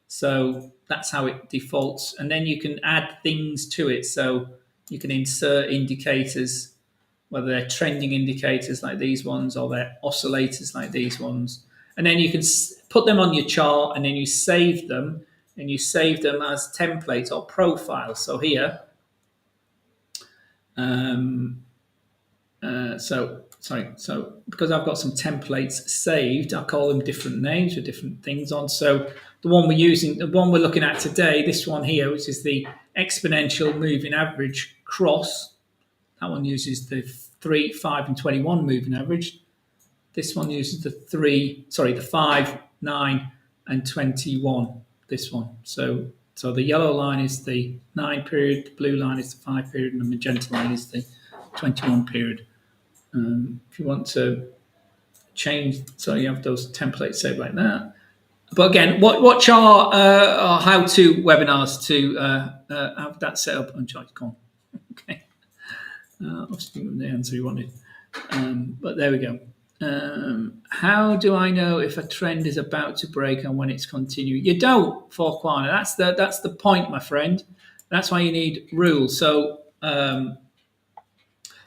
S1: So that's how it defaults. And then you can add things to it. So you can insert indicators, whether they're trending indicators like these ones or they're oscillators like these ones. And then you can put them on your chart, and then you save them, and you save them as templates or profiles. So here, so because I've got some templates saved, I call them different names with different things on. So the one we're looking at today, this one here, which is the exponential moving average cross. That one uses the 3, 5, and 21 moving average. This one uses the 5, 9, and 21. This one. So the yellow line is the 9 period, the blue line is the 5 period, and the magenta line is the 21 period. If you want to change, so you have those templates saved like that. But again, watch our how-to webinars to have that set up on ChartCon. Okay. Obviously, the answer you wanted. But there we go. How do I know if a trend is about to break and when it's continuing? You don't, for Kwana. That's the point, my friend. That's why you need rules. So, and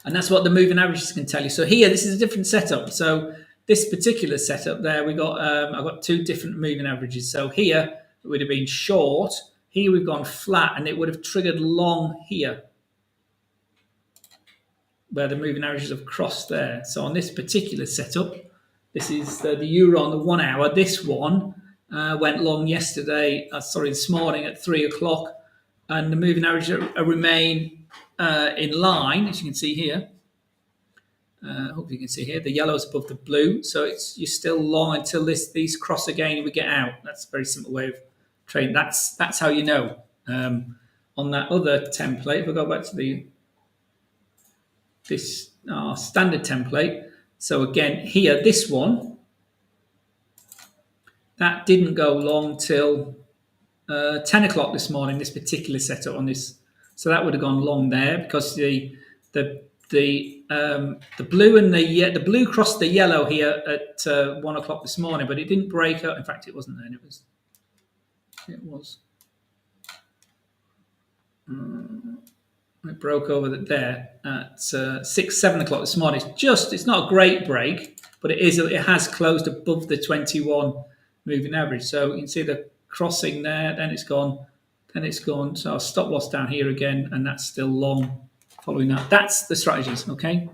S1: that's what the moving averages can tell you. So here, this is a different setup. So this particular setup there, I've got 2 different moving averages. So here it would have been short. Here we've gone flat, and it would have triggered long here, where the moving averages have crossed there. So on this particular setup, this is the euro on the 1 hour. This one went long this morning at 3 o'clock, and the moving averages remain in line, as you can see here. Hopefully you can see here. The yellow is above the blue, so you're still long until these cross again and we get out. That's a very simple way of trading. That's how you know. On that other template, if I go back to this standard template. So again, here, this one, that didn't go long till 10 o'clock this morning, this particular setup on this. So that would have gone long there because the blue and the blue crossed the yellow here at 1 o'clock this morning, but it didn't break up. In fact, it wasn't then. It was. It broke over there at 6, 7 o'clock this morning. It's not a great break, but it has closed above the 21 moving average. So you can see the crossing there, then it's gone. So I'll stop loss down here again, and that's still long following that. That's the strategies, okay?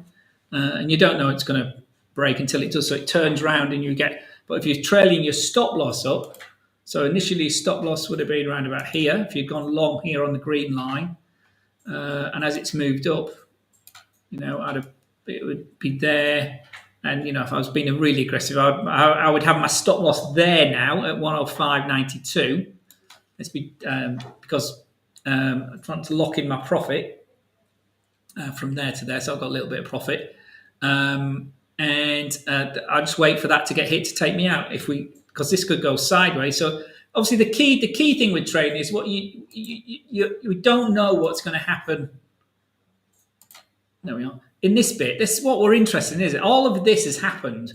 S1: And you don't know it's going to break until it does. So it turns around and you get, but if you're trailing your stop loss up, so initially stop loss would have been around about here. If you'd gone long here on the green line, and as it's moved up, it would be there. And, if I was being really aggressive, I would have my stop loss there now at 105.92. Let's be, because I'm trying to lock in my profit from there to there. So I've got a little bit of profit. And I just wait for that to get hit to take me out because this could go sideways. So obviously the key thing with trading is what you don't know what's going to happen. There we are. in this bit, this is what we're interested in, is it? All of this has happened.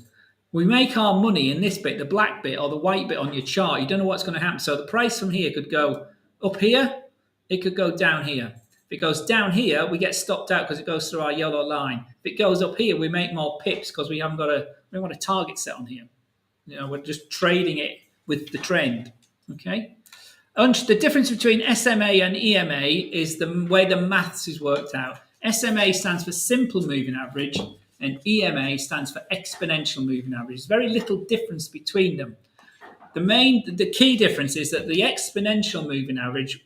S1: We make our money in this bit, the black bit or the white bit on your chart. You don't know what's going to happen. So the price from here could go up here. It could go down here. If it goes down here, we get stopped out because it goes through our yellow line. If it goes up here, we make more pips because we haven't got a target set on here. We're just trading it with the trend. Okay. And the difference between SMA and EMA is the way the maths is worked out. SMA stands for simple moving average, and EMA stands for exponential moving average. There's very little difference between them. The key difference is that the exponential moving average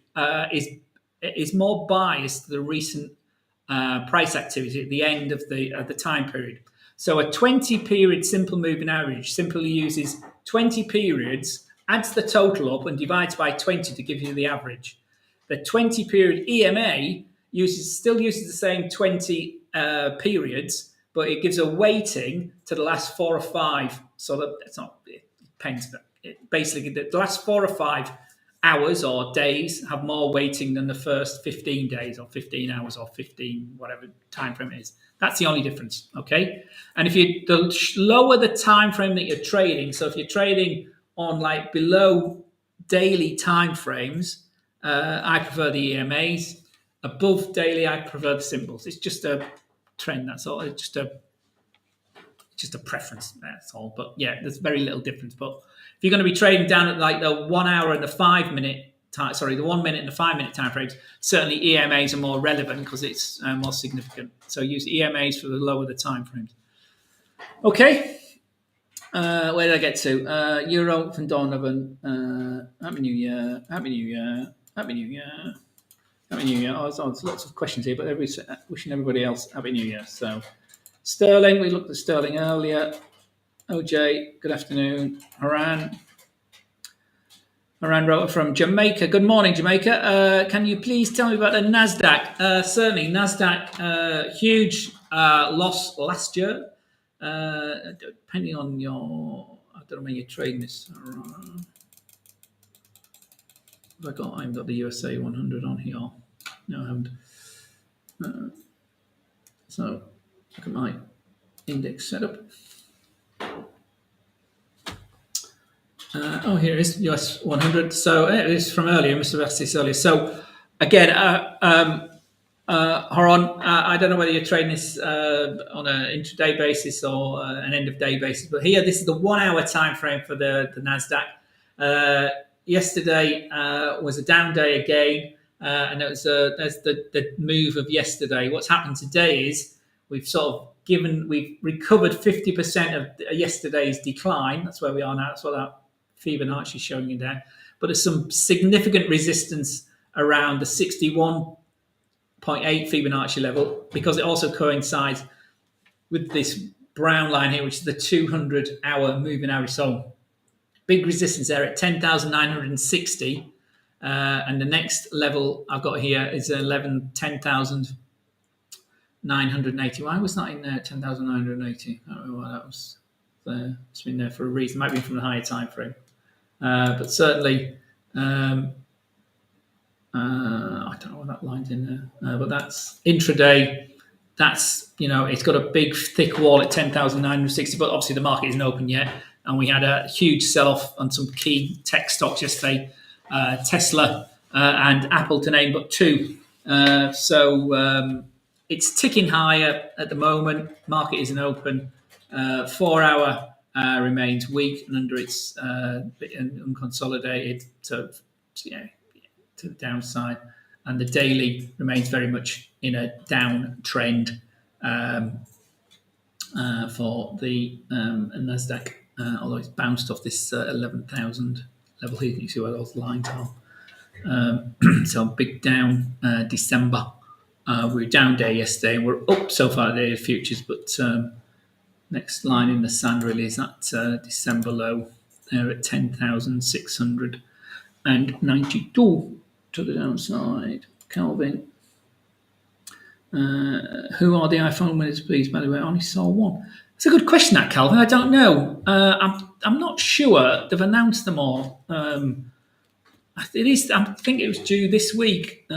S1: is more biased to the recent price activity at the end of the time period. So a 20-period simple moving average simply uses 20 periods, adds the total up, and divides by 20 to give you the average. The 20-period EMA still uses the same 20 periods, but it gives a weighting to the last 4 or 5. So that it's not, it depends, but basically the last 4 or 5 hours or days have more weighting than the first 15 days or 15 hours or 15 whatever time frame it is. That's the only difference, okay? And the lower the time frame that you're trading, so if you're trading on like below daily time frames, I prefer the EMAs. Above daily, I prefer the symbols. It's just a trend, that's all. It's just a preference, that's all. But yeah, there's very little difference. But if you're going to be trading down at like the 1 hour and the 5 minute time, the 1 minute and the 5 minute time frames, certainly EMAs are more relevant because it's more significant. So use EMAs for the lower the time frames. Okay. Where did I get to? Euro from Donovan. Happy New Year. Happy New Year. Happy New Year. Happy New Year. There's lots of questions here, but everybody's wishing everybody else Happy New Year. So Sterling, we looked at Sterling earlier. OJ, good afternoon. Haran wrote from Jamaica. Good morning, Jamaica. Can you please tell me about the NASDAQ? Certainly, NASDAQ, huge loss last year. Depending on I don't know when you're trading this. I haven't got the USA 100 on here. No, I haven't. So look at my index setup. Here it is, US 100. So it is from earlier. I must have asked this earlier. So again, Haran, I don't know whether you're trading this on an intraday basis or an end of day basis, but here this is the 1 hour time frame for the NASDAQ. Yesterday was a down day again, and that's the move of yesterday. What's happened today is we've recovered 50% of yesterday's decline. That's where we are now. That's what that Fibonacci is showing you there. But there's some significant resistance around the 61.8 Fibonacci level because it also coincides with this brown line here, which is the 200-hour moving average. So big resistance there at 10,960. And the next level I've got here is 10,980. Why was that in there? 10,980. I don't know why that was there. It's been there for a reason. It might be from the higher time frame. But certainly, I don't know what that line's in there. But that's intraday. That's, it's got a big, thick wall at 10,960. But obviously, the market isn't open yet. And we had a huge sell-off on some key tech stocks yesterday, Tesla and Apple to name but two. So it's ticking higher at the moment. Market isn't open. 4 hour remains weak and under its unconsolidated to the downside. And the daily remains very much in a downtrend for the NASDAQ. Although it's bounced off this 11,000 level here. You can see where those lines are. So big down December. We were down day yesterday and we're up so far today in futures, but next line in the sand really is that December low there at 10,692 to the downside. Calvin. Who are the iPhone winners, please? By the way, I only saw one. It's a good question, that, Calvin. I don't know. I'm not sure. They've announced them all. It is. I think it was due this week,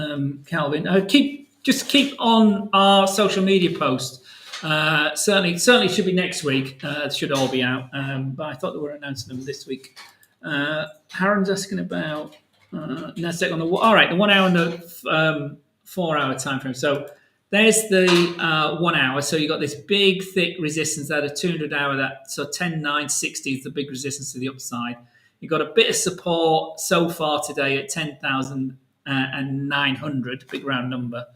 S1: Calvin. Keep on our social media post. Certainly should be next week. It should all be out. But I thought they were announcing them this week. Haron's asking about NASDAQ on the all right, the 1 hour and the 4 hour time frame. So there's the 1 hour. So you got this big thick resistance there, the 200 hour. That so 10,960 is the big resistance to the upside. You got a bit of support so far today at 10,900, big round number.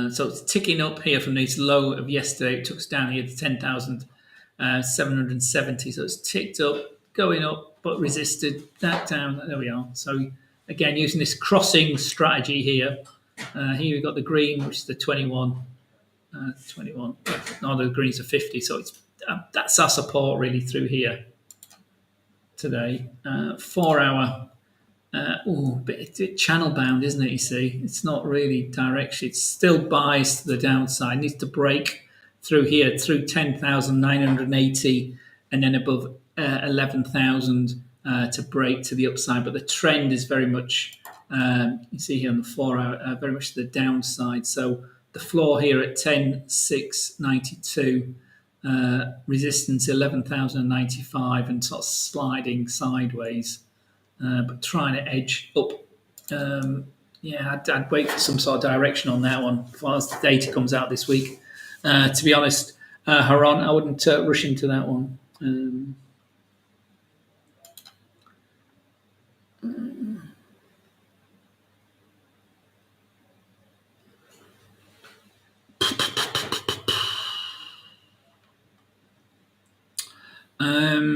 S1: So it's ticking up here from this low of yesterday. It took us down here to 10,770. So it's ticked up, going up, but resisted that down. There we are. So again, using this crossing strategy here. Here we've got the green, which is the 21. 21. No, the greens are 50. So it's that's our support really through here today. 4 hour. Bit channel bound, isn't it? You see, it's not really direction. It's still biased to the downside. It needs to break through here, through 10,980, and then above 11,000 to break to the upside. But the trend is very much, you see here on the 4 hour, very much to the downside. So the floor here at 10,692, resistance 11,095, and sort of sliding sideways. But trying to edge up. I'd wait for some sort of direction on that one as far as the data comes out this week. To be honest, Haron, I wouldn't rush into that one.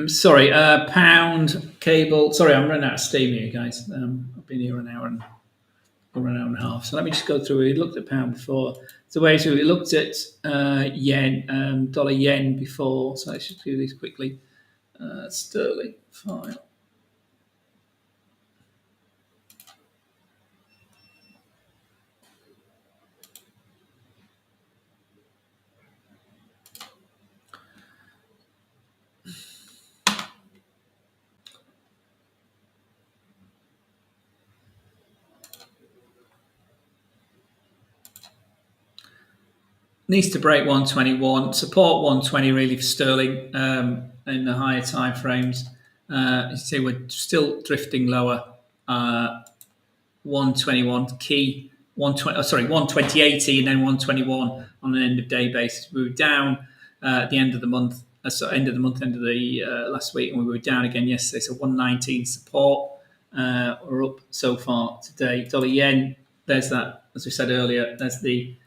S1: Sorry, pound cable. Sorry, I'm running out of steam here, guys. I've been here an hour and a half. So let me just go through. We looked at pound before. So basically, we looked at yen, dollar yen before. So let's just do these quickly. Sterling file. Needs to break 121, support 120 really for sterling in the higher time frames. You see, we're still drifting lower. 121 key, 120.80 and then 121 on an end of day basis. We were down at the end of the month, end of the last week, and we were down again yesterday. So 119 support. We're up so far today. Dollar yen, there's that, as we said earlier, there's the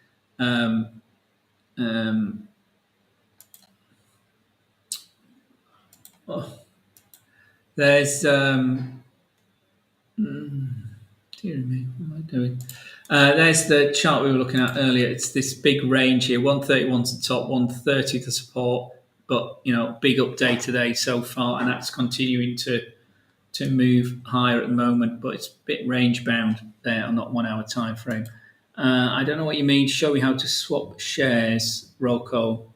S1: there's dear me, what am I doing? There's the chart we were looking at earlier. It's this big range here, 131 to the top, 130 to support, but big update today so far, and that's continuing to move higher at the moment, but it's a bit range bound there on that 1 hour time frame. I don't know what you mean. Show me how to swap shares, Rocco.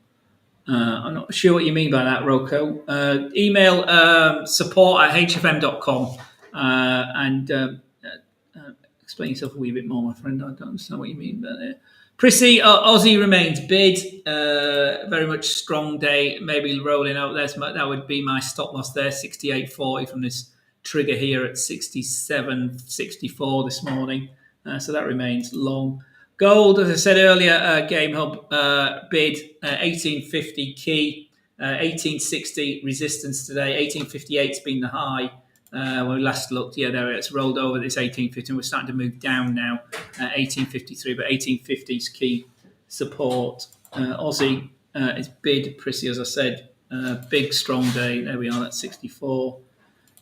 S1: I'm not sure what you mean by that, Rocco. Email support@hfm.com and explain yourself a wee bit more, my friend. I don't understand what you mean by that. Prissy, Aussie remains bid. Very much strong day, maybe rolling out. That would be my stop loss there, 68.40 from this trigger here at 67.64 this morning. So that remains long. Gold, as I said earlier, Game Hub bid 1850 key, 1860 resistance today. 1858's been the high when we last looked. Yeah, there it's rolled over this 1850, and we're starting to move down now. 1853, but 1850's key support. Aussie is bid, Prissy, as I said. Big strong day. There we are. That's 64.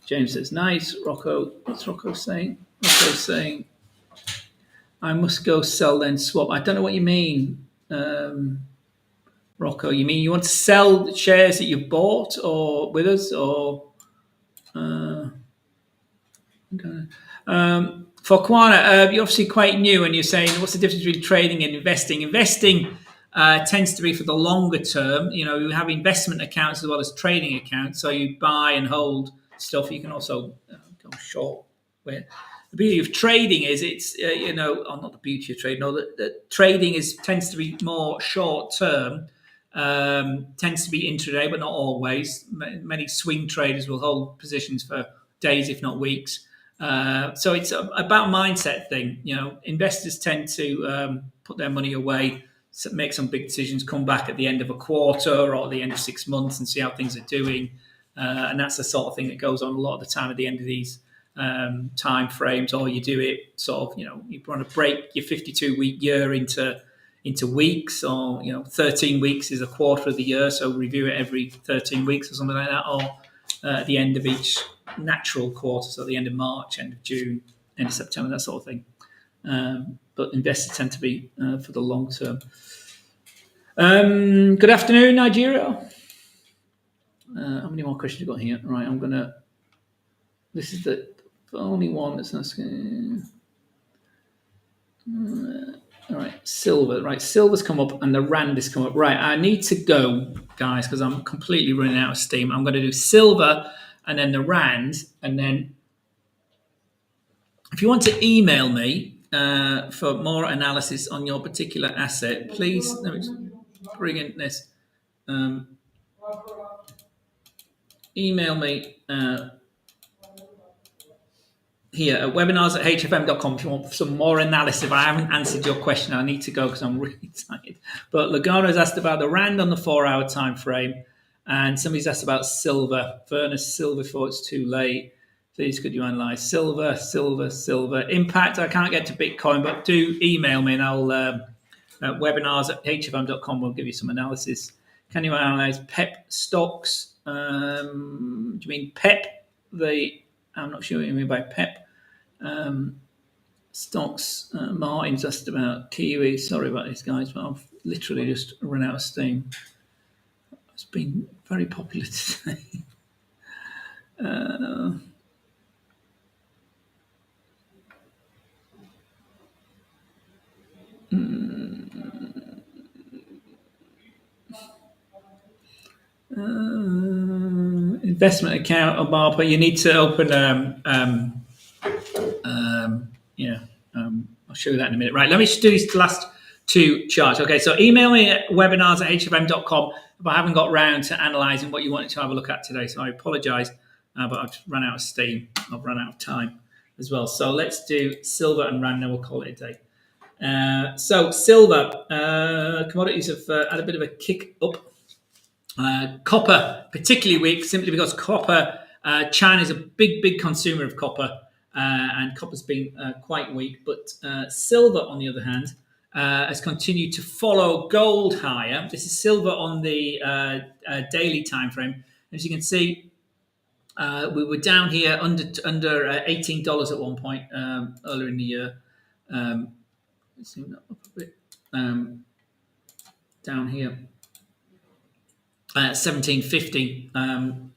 S1: James says nice. Rocco, what's Rocco saying? Rocco's saying, I must go sell then swap. I don't know what you mean, Rocco. You mean you want to sell the shares that you've bought or with us, or I don't know. For Kwana, you're obviously quite new, and you're saying what's the difference between trading and investing? Investing tends to be for the longer term. You have investment accounts as well as trading accounts, so you buy and hold stuff. You can also go short. the beauty of trading is it's or not the beauty of trading. No, the trading tends to be more short term. Tends to be intraday, but not always. Many swing traders will hold positions for days, if not weeks. So it's about mindset thing. Investors tend to put their money away, make some big decisions, come back at the end of a quarter or at the end of 6 months and see how things are doing. And that's the sort of thing that goes on a lot of the time at the end of these time frames. Or you do it sort of, you want to break your 52-week year into weeks, or 13 weeks is a quarter of the year, so review it every 13 weeks or something like that, or at the end of each natural quarter, so at the end of March, end of June, end of September, that sort of thing. But investors tend to be for the long term. Good afternoon, Nigeria. How many more questions you got here? Right, this is the only one that's asking. All right, silver. Right, silver's come up and the rand has come up. Right, I need to go, guys, because I'm completely running out of steam. I'm going to do silver and then the rand, and then if you want to email me for more analysis on your particular asset, please let me just bring in this. Email me here at webinars@hfm.com if you want some more analysis. If I haven't answered your question, I need to go because I'm really tired. But Lugano has asked about the rand on the 4-hour time frame, and somebody's asked about silver. Furnace silver before it's too late. Please could you analyze silver? Impact, I can't get to Bitcoin, but do email me and I'll webinars@hfm.com will give you some analysis. Can you analyze PEP stocks? Do you mean PEP? I'm not sure what you mean by PEP. Stocks, Martin's asked about Kiwi. Sorry about this, guys, but I've literally just run out of steam. It's been very popular today. Investment account on Marpa. You need to open. I'll show you that in a minute. Right, let me just do these last two charts. Okay, so email me at webinars@hfm.com if I haven't got round to analysing what you wanted to have a look at today. So I apologise, but I've run out of steam. I've run out of time as well. So let's do silver and rand, and we'll call it a day. So silver commodities have had a bit of a kick up. Copper particularly weak, simply because copper, China is a big consumer of copper, and copper's been quite weak. But silver, on the other hand, has continued to follow gold higher. This is silver on the daily time frame. As you can see, we were down here under $18 at one point earlier in the year. Let's zoom that up a bit. Down here. 1750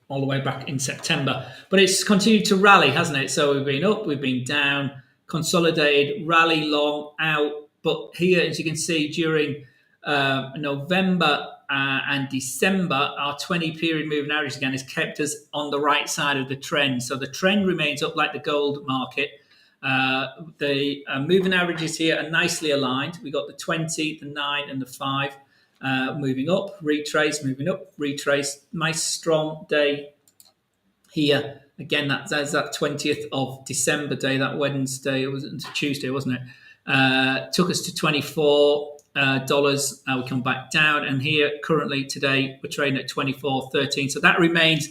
S1: all the way back in September, but it's continued to rally, hasn't it? So we've been up, we've been down, consolidated, rally long out. But here, as you can see, during November and December, our 20-period moving average again has kept us on the right side of the trend. So the trend remains up like the gold market. The moving averages here are nicely aligned. We got the 20, the 9, and the 5. Moving up, retrace, moving up, retrace. Nice strong day here. Again, that's that 20th of December day, that Wednesday, it was Tuesday, wasn't it? Took us to $24. We come back down, and here currently today we're trading at 24.13. So that remains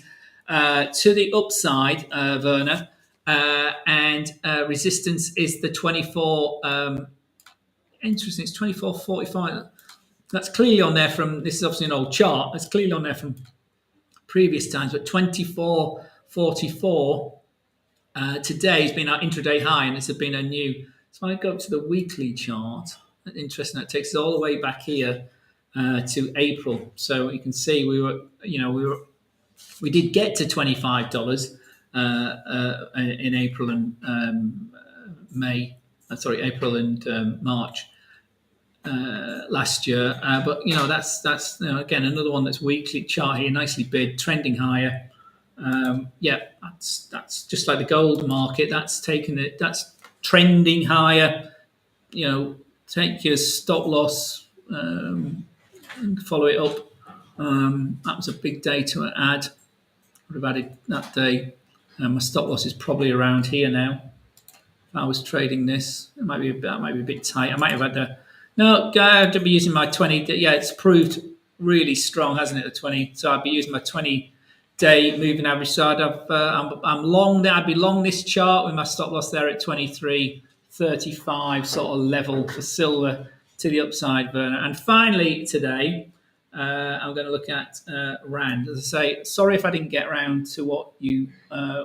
S1: to the upside, Werner. And resistance is the 24. Interesting, it's 24.45. That's clearly on there from, this is obviously an old chart, it's clearly on there from previous times, but 24.44 today has been our intraday high, and this has been a new. So I go to the weekly chart. Interesting, that takes us all the way back here to April. So you can see we did get to $25 in April and April and March. Last year, but that's again another one that's weekly chart here, nicely bid, trending higher. That's just like the gold market. That's taken it. That's trending higher, take your stop loss and follow it up. That was a big day to add. Would have added that day. My stop loss is probably around here now. If I was trading this, that might be a bit tight. I might have had I have to be using my 20. Yeah, it's proved really strong, hasn't it? The 20. So I'd be using my 20-day moving average. So I'm long there. I'd be long this chart with my stop loss there at 23.35 sort of level for silver to the upside, Werner. And finally today, I'm going to look at Rand. As I say, sorry if I didn't get around to what you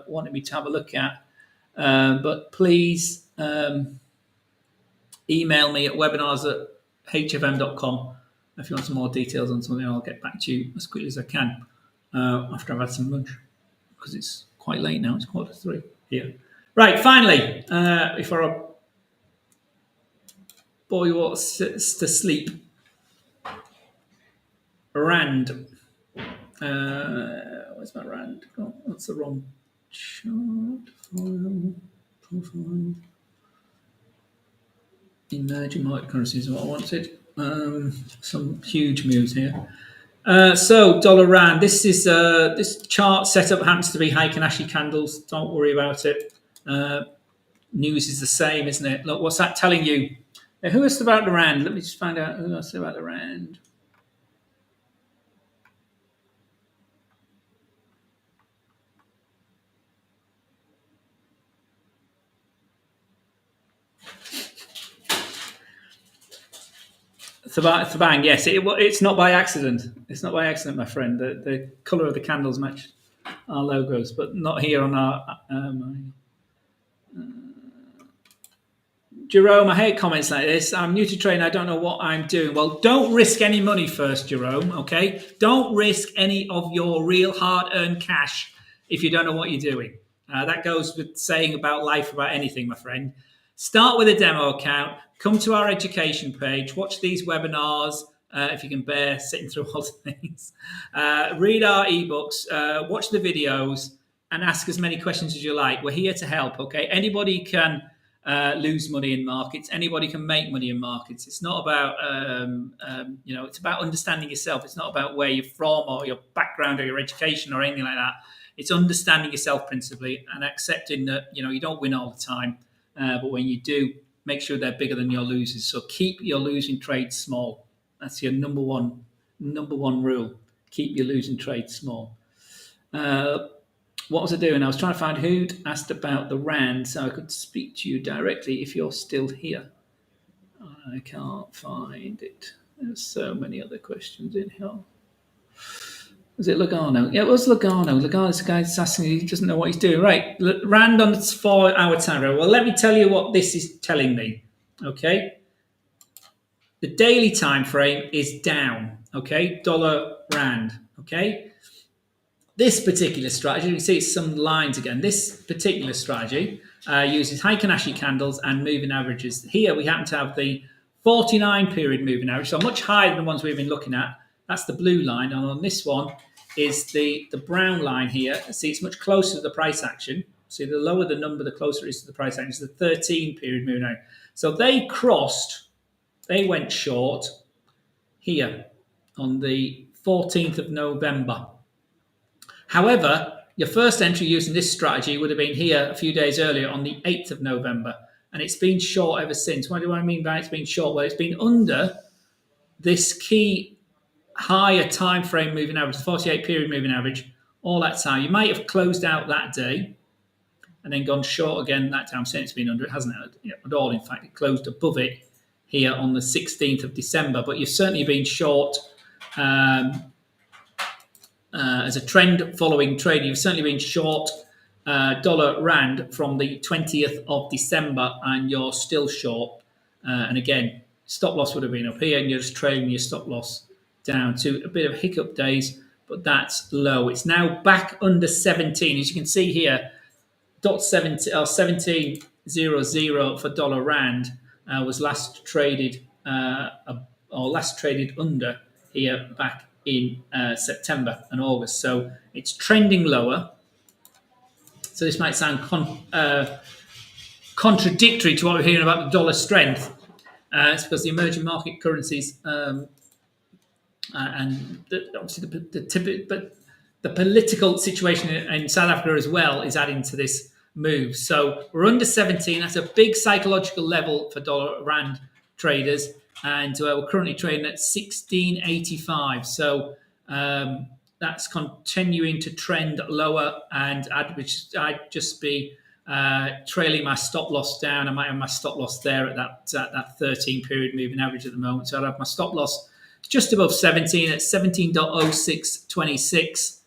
S1: wanted me to have a look at, but please email me at webinars@hfm.com if you want some more details on something. I'll get back to you as quickly as I can after I've had some lunch, because it's quite late now. It's 2:45 here. Right, finally, before I bore you all to sleep, Rand. Where's my Rand? Oh, that's the wrong chart. Profile. Emerging market currencies is what I wanted. Some huge moves here. So dollar Rand. This is this chart setup happens to be Heiken Ashi candles. Don't worry about it. News is the same, isn't it? Look, what's that telling you? Who asked about the Rand? Let me just find out who asked about the Rand. Thabang, yes, it's not by accident. It's not by accident, my friend. The colour of the candles match our logos, but not here on our. Jerome, I hate comments like this. I'm new to trading. I don't know what I'm doing. Well, don't risk any money first, Jerome. Okay, don't risk any of your real hard-earned cash if you don't know what you're doing. That goes with saying about life, about anything, my friend. Start with a demo account. Come to our education page. Watch these webinars if you can bear sitting through all the things. Read our ebooks. Watch the videos and ask as many questions as you like. We're here to help. Okay, anybody can lose money in markets. Anybody can make money in markets. It's not about it's about understanding yourself. It's not about where you're from or your background or your education or anything like that. It's understanding yourself principally and accepting that you don't win all the time, but when you do, make sure they're bigger than your losses. So keep your losing trades small. That's your number one rule. Keep your losing trades small. What was I doing? I was trying to find who'd asked about the Rand so I could speak to you directly if you're still here. I can't find it. There's so many other questions in here. Was it Lugano? Yeah, it was Lugano. Lugano's the guy that's asking, he doesn't know what he's doing. Right, Rand on the 4-hour time frame. Well, let me tell you what this is telling me. Okay, the daily time frame is down. Okay, dollar Rand. Okay. This particular strategy, you can see it's some lines again. This particular strategy uses Heiken Ashi candles and moving averages. Here we happen to have the 49 period moving average, so much higher than the ones we've been looking at. That's the blue line, and on this one is the brown line here. See, it's much closer to the price action. See, the lower the number, the closer it is to the price action. It's the 13 period moving average. So they went short here on the 14th of November. However, your first entry using this strategy would have been here a few days earlier on the 8th of November, and it's been short ever since. What do I mean by it's been short? Well, it's been under this key higher time frame moving average, the 48 period moving average, all that time. You might have closed out that day and then gone short again that time. I'm saying it's been under it, hasn't it? At all. In fact, it closed above it here on the 16th of December, but you've certainly been short. As a trend following trade, you've certainly been short dollar Rand from the 20th of December, and you're still short. And again, stop loss would have been up here, and you're just trailing your stop loss down to a bit of hiccup days, but that's low. It's now back under 17. As you can see here, 17.00 for dollar Rand was last traded under here back in September and August. So it's trending lower. So this might sound contradictory to what we're hearing about the dollar strength. It's because the emerging market currencies and obviously the political situation in South Africa as well is adding to this move. So we're under 17. That's a big psychological level for dollar rand traders, and we're currently trading at 16.85. So that's continuing to trend lower, and I'd just be trailing my stop loss down. I might have my stop loss there at that 13 period moving average at the moment. So I'd have my stop loss just above 17 at 17.0626.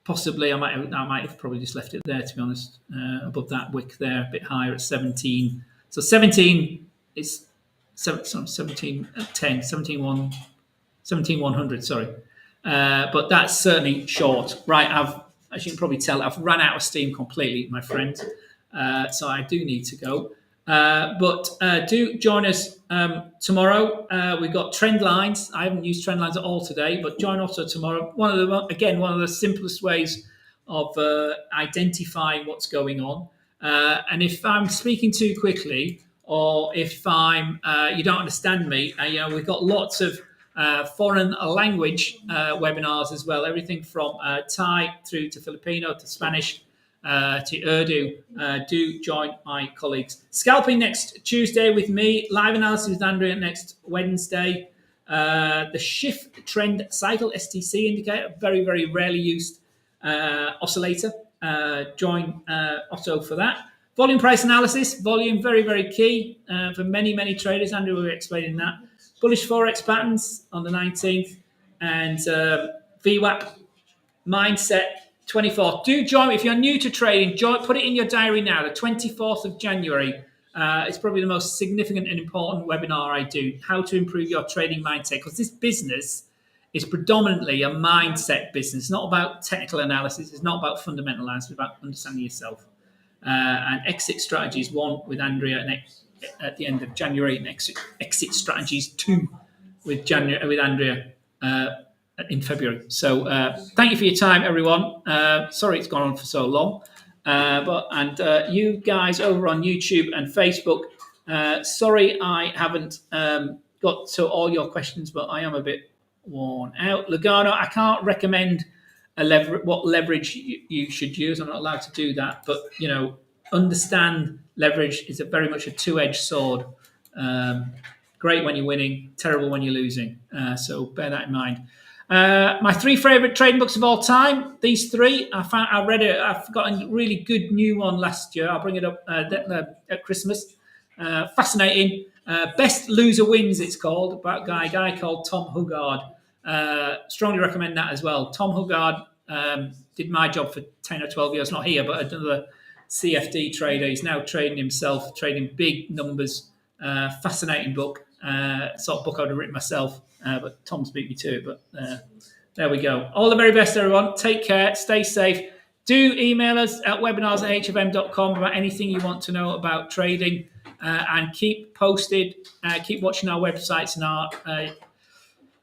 S1: Possibly I might have probably just left it there, to be honest, above that wick there, a bit higher at 17. So 17 is 17 at 10, 17,100, sorry. But that's certainly short. Right, as you can probably tell, I've run out of steam completely, my friends. So I do need to go. But do join us tomorrow. We've got trend lines. I haven't used trend lines at all today, but join also tomorrow. One of the simplest ways of identifying what's going on. And if I'm speaking too quickly, or if you don't understand me, we've got lots of foreign language webinars as well. Everything from Thai through to Filipino to Spanish. To Urdu, do join my colleagues. Scalping next Tuesday with me, live analysis with Andrea next Wednesday. The shift trend cycle STC indicator, very, very rarely used oscillator. Join Otto for that. Volume price analysis, volume very, very key for many, many traders. Andrew will be explaining that. Bullish Forex patterns on the 19th, and VWAP mindset 24th. Do join if you're new to trading. Put it in your diary now. The 24th of January is probably the most significant and important webinar I do. How to improve your trading mindset, because this business is predominantly a mindset business. It's not about technical analysis. It's not about fundamental analysis. It's about understanding yourself. And exit strategies 1 with Andrea at the end of January, and exit strategies 2 with Andrea. In February. So thank you for your time, everyone. Sorry it's gone on for so long. And you guys over on YouTube and Facebook, sorry I haven't got to all your questions, but I am a bit worn out. Lugano, I can't recommend what leverage you should use. I'm not allowed to do that. But, understand leverage is very much a two-edged sword. Great when you're winning, terrible when you're losing. So bear that in mind. My 3 favorite trading books of all time. These 3, I've got a really good new one last year. I'll bring it up at Christmas. Fascinating. Best Loser Wins, it's called, about a guy called Tom Huggard. Strongly recommend that as well. Tom Huggard did my job for 10 or 12 years, not here, but another CFD trader. He's now trading himself, trading big numbers. Fascinating book. Sort of book I would have written myself. But Tom's beat me to it. But there we go. All the very best, everyone. Take care. Stay safe. Do email us at webinars@hfm.com about anything you want to know about trading. And keep posted. Keep watching our websites and our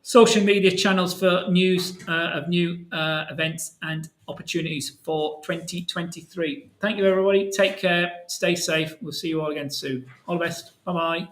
S1: social media channels for news of new events and opportunities for 2023. Thank you, everybody. Take care. Stay safe. We'll see you all again soon. All the best. Bye-bye.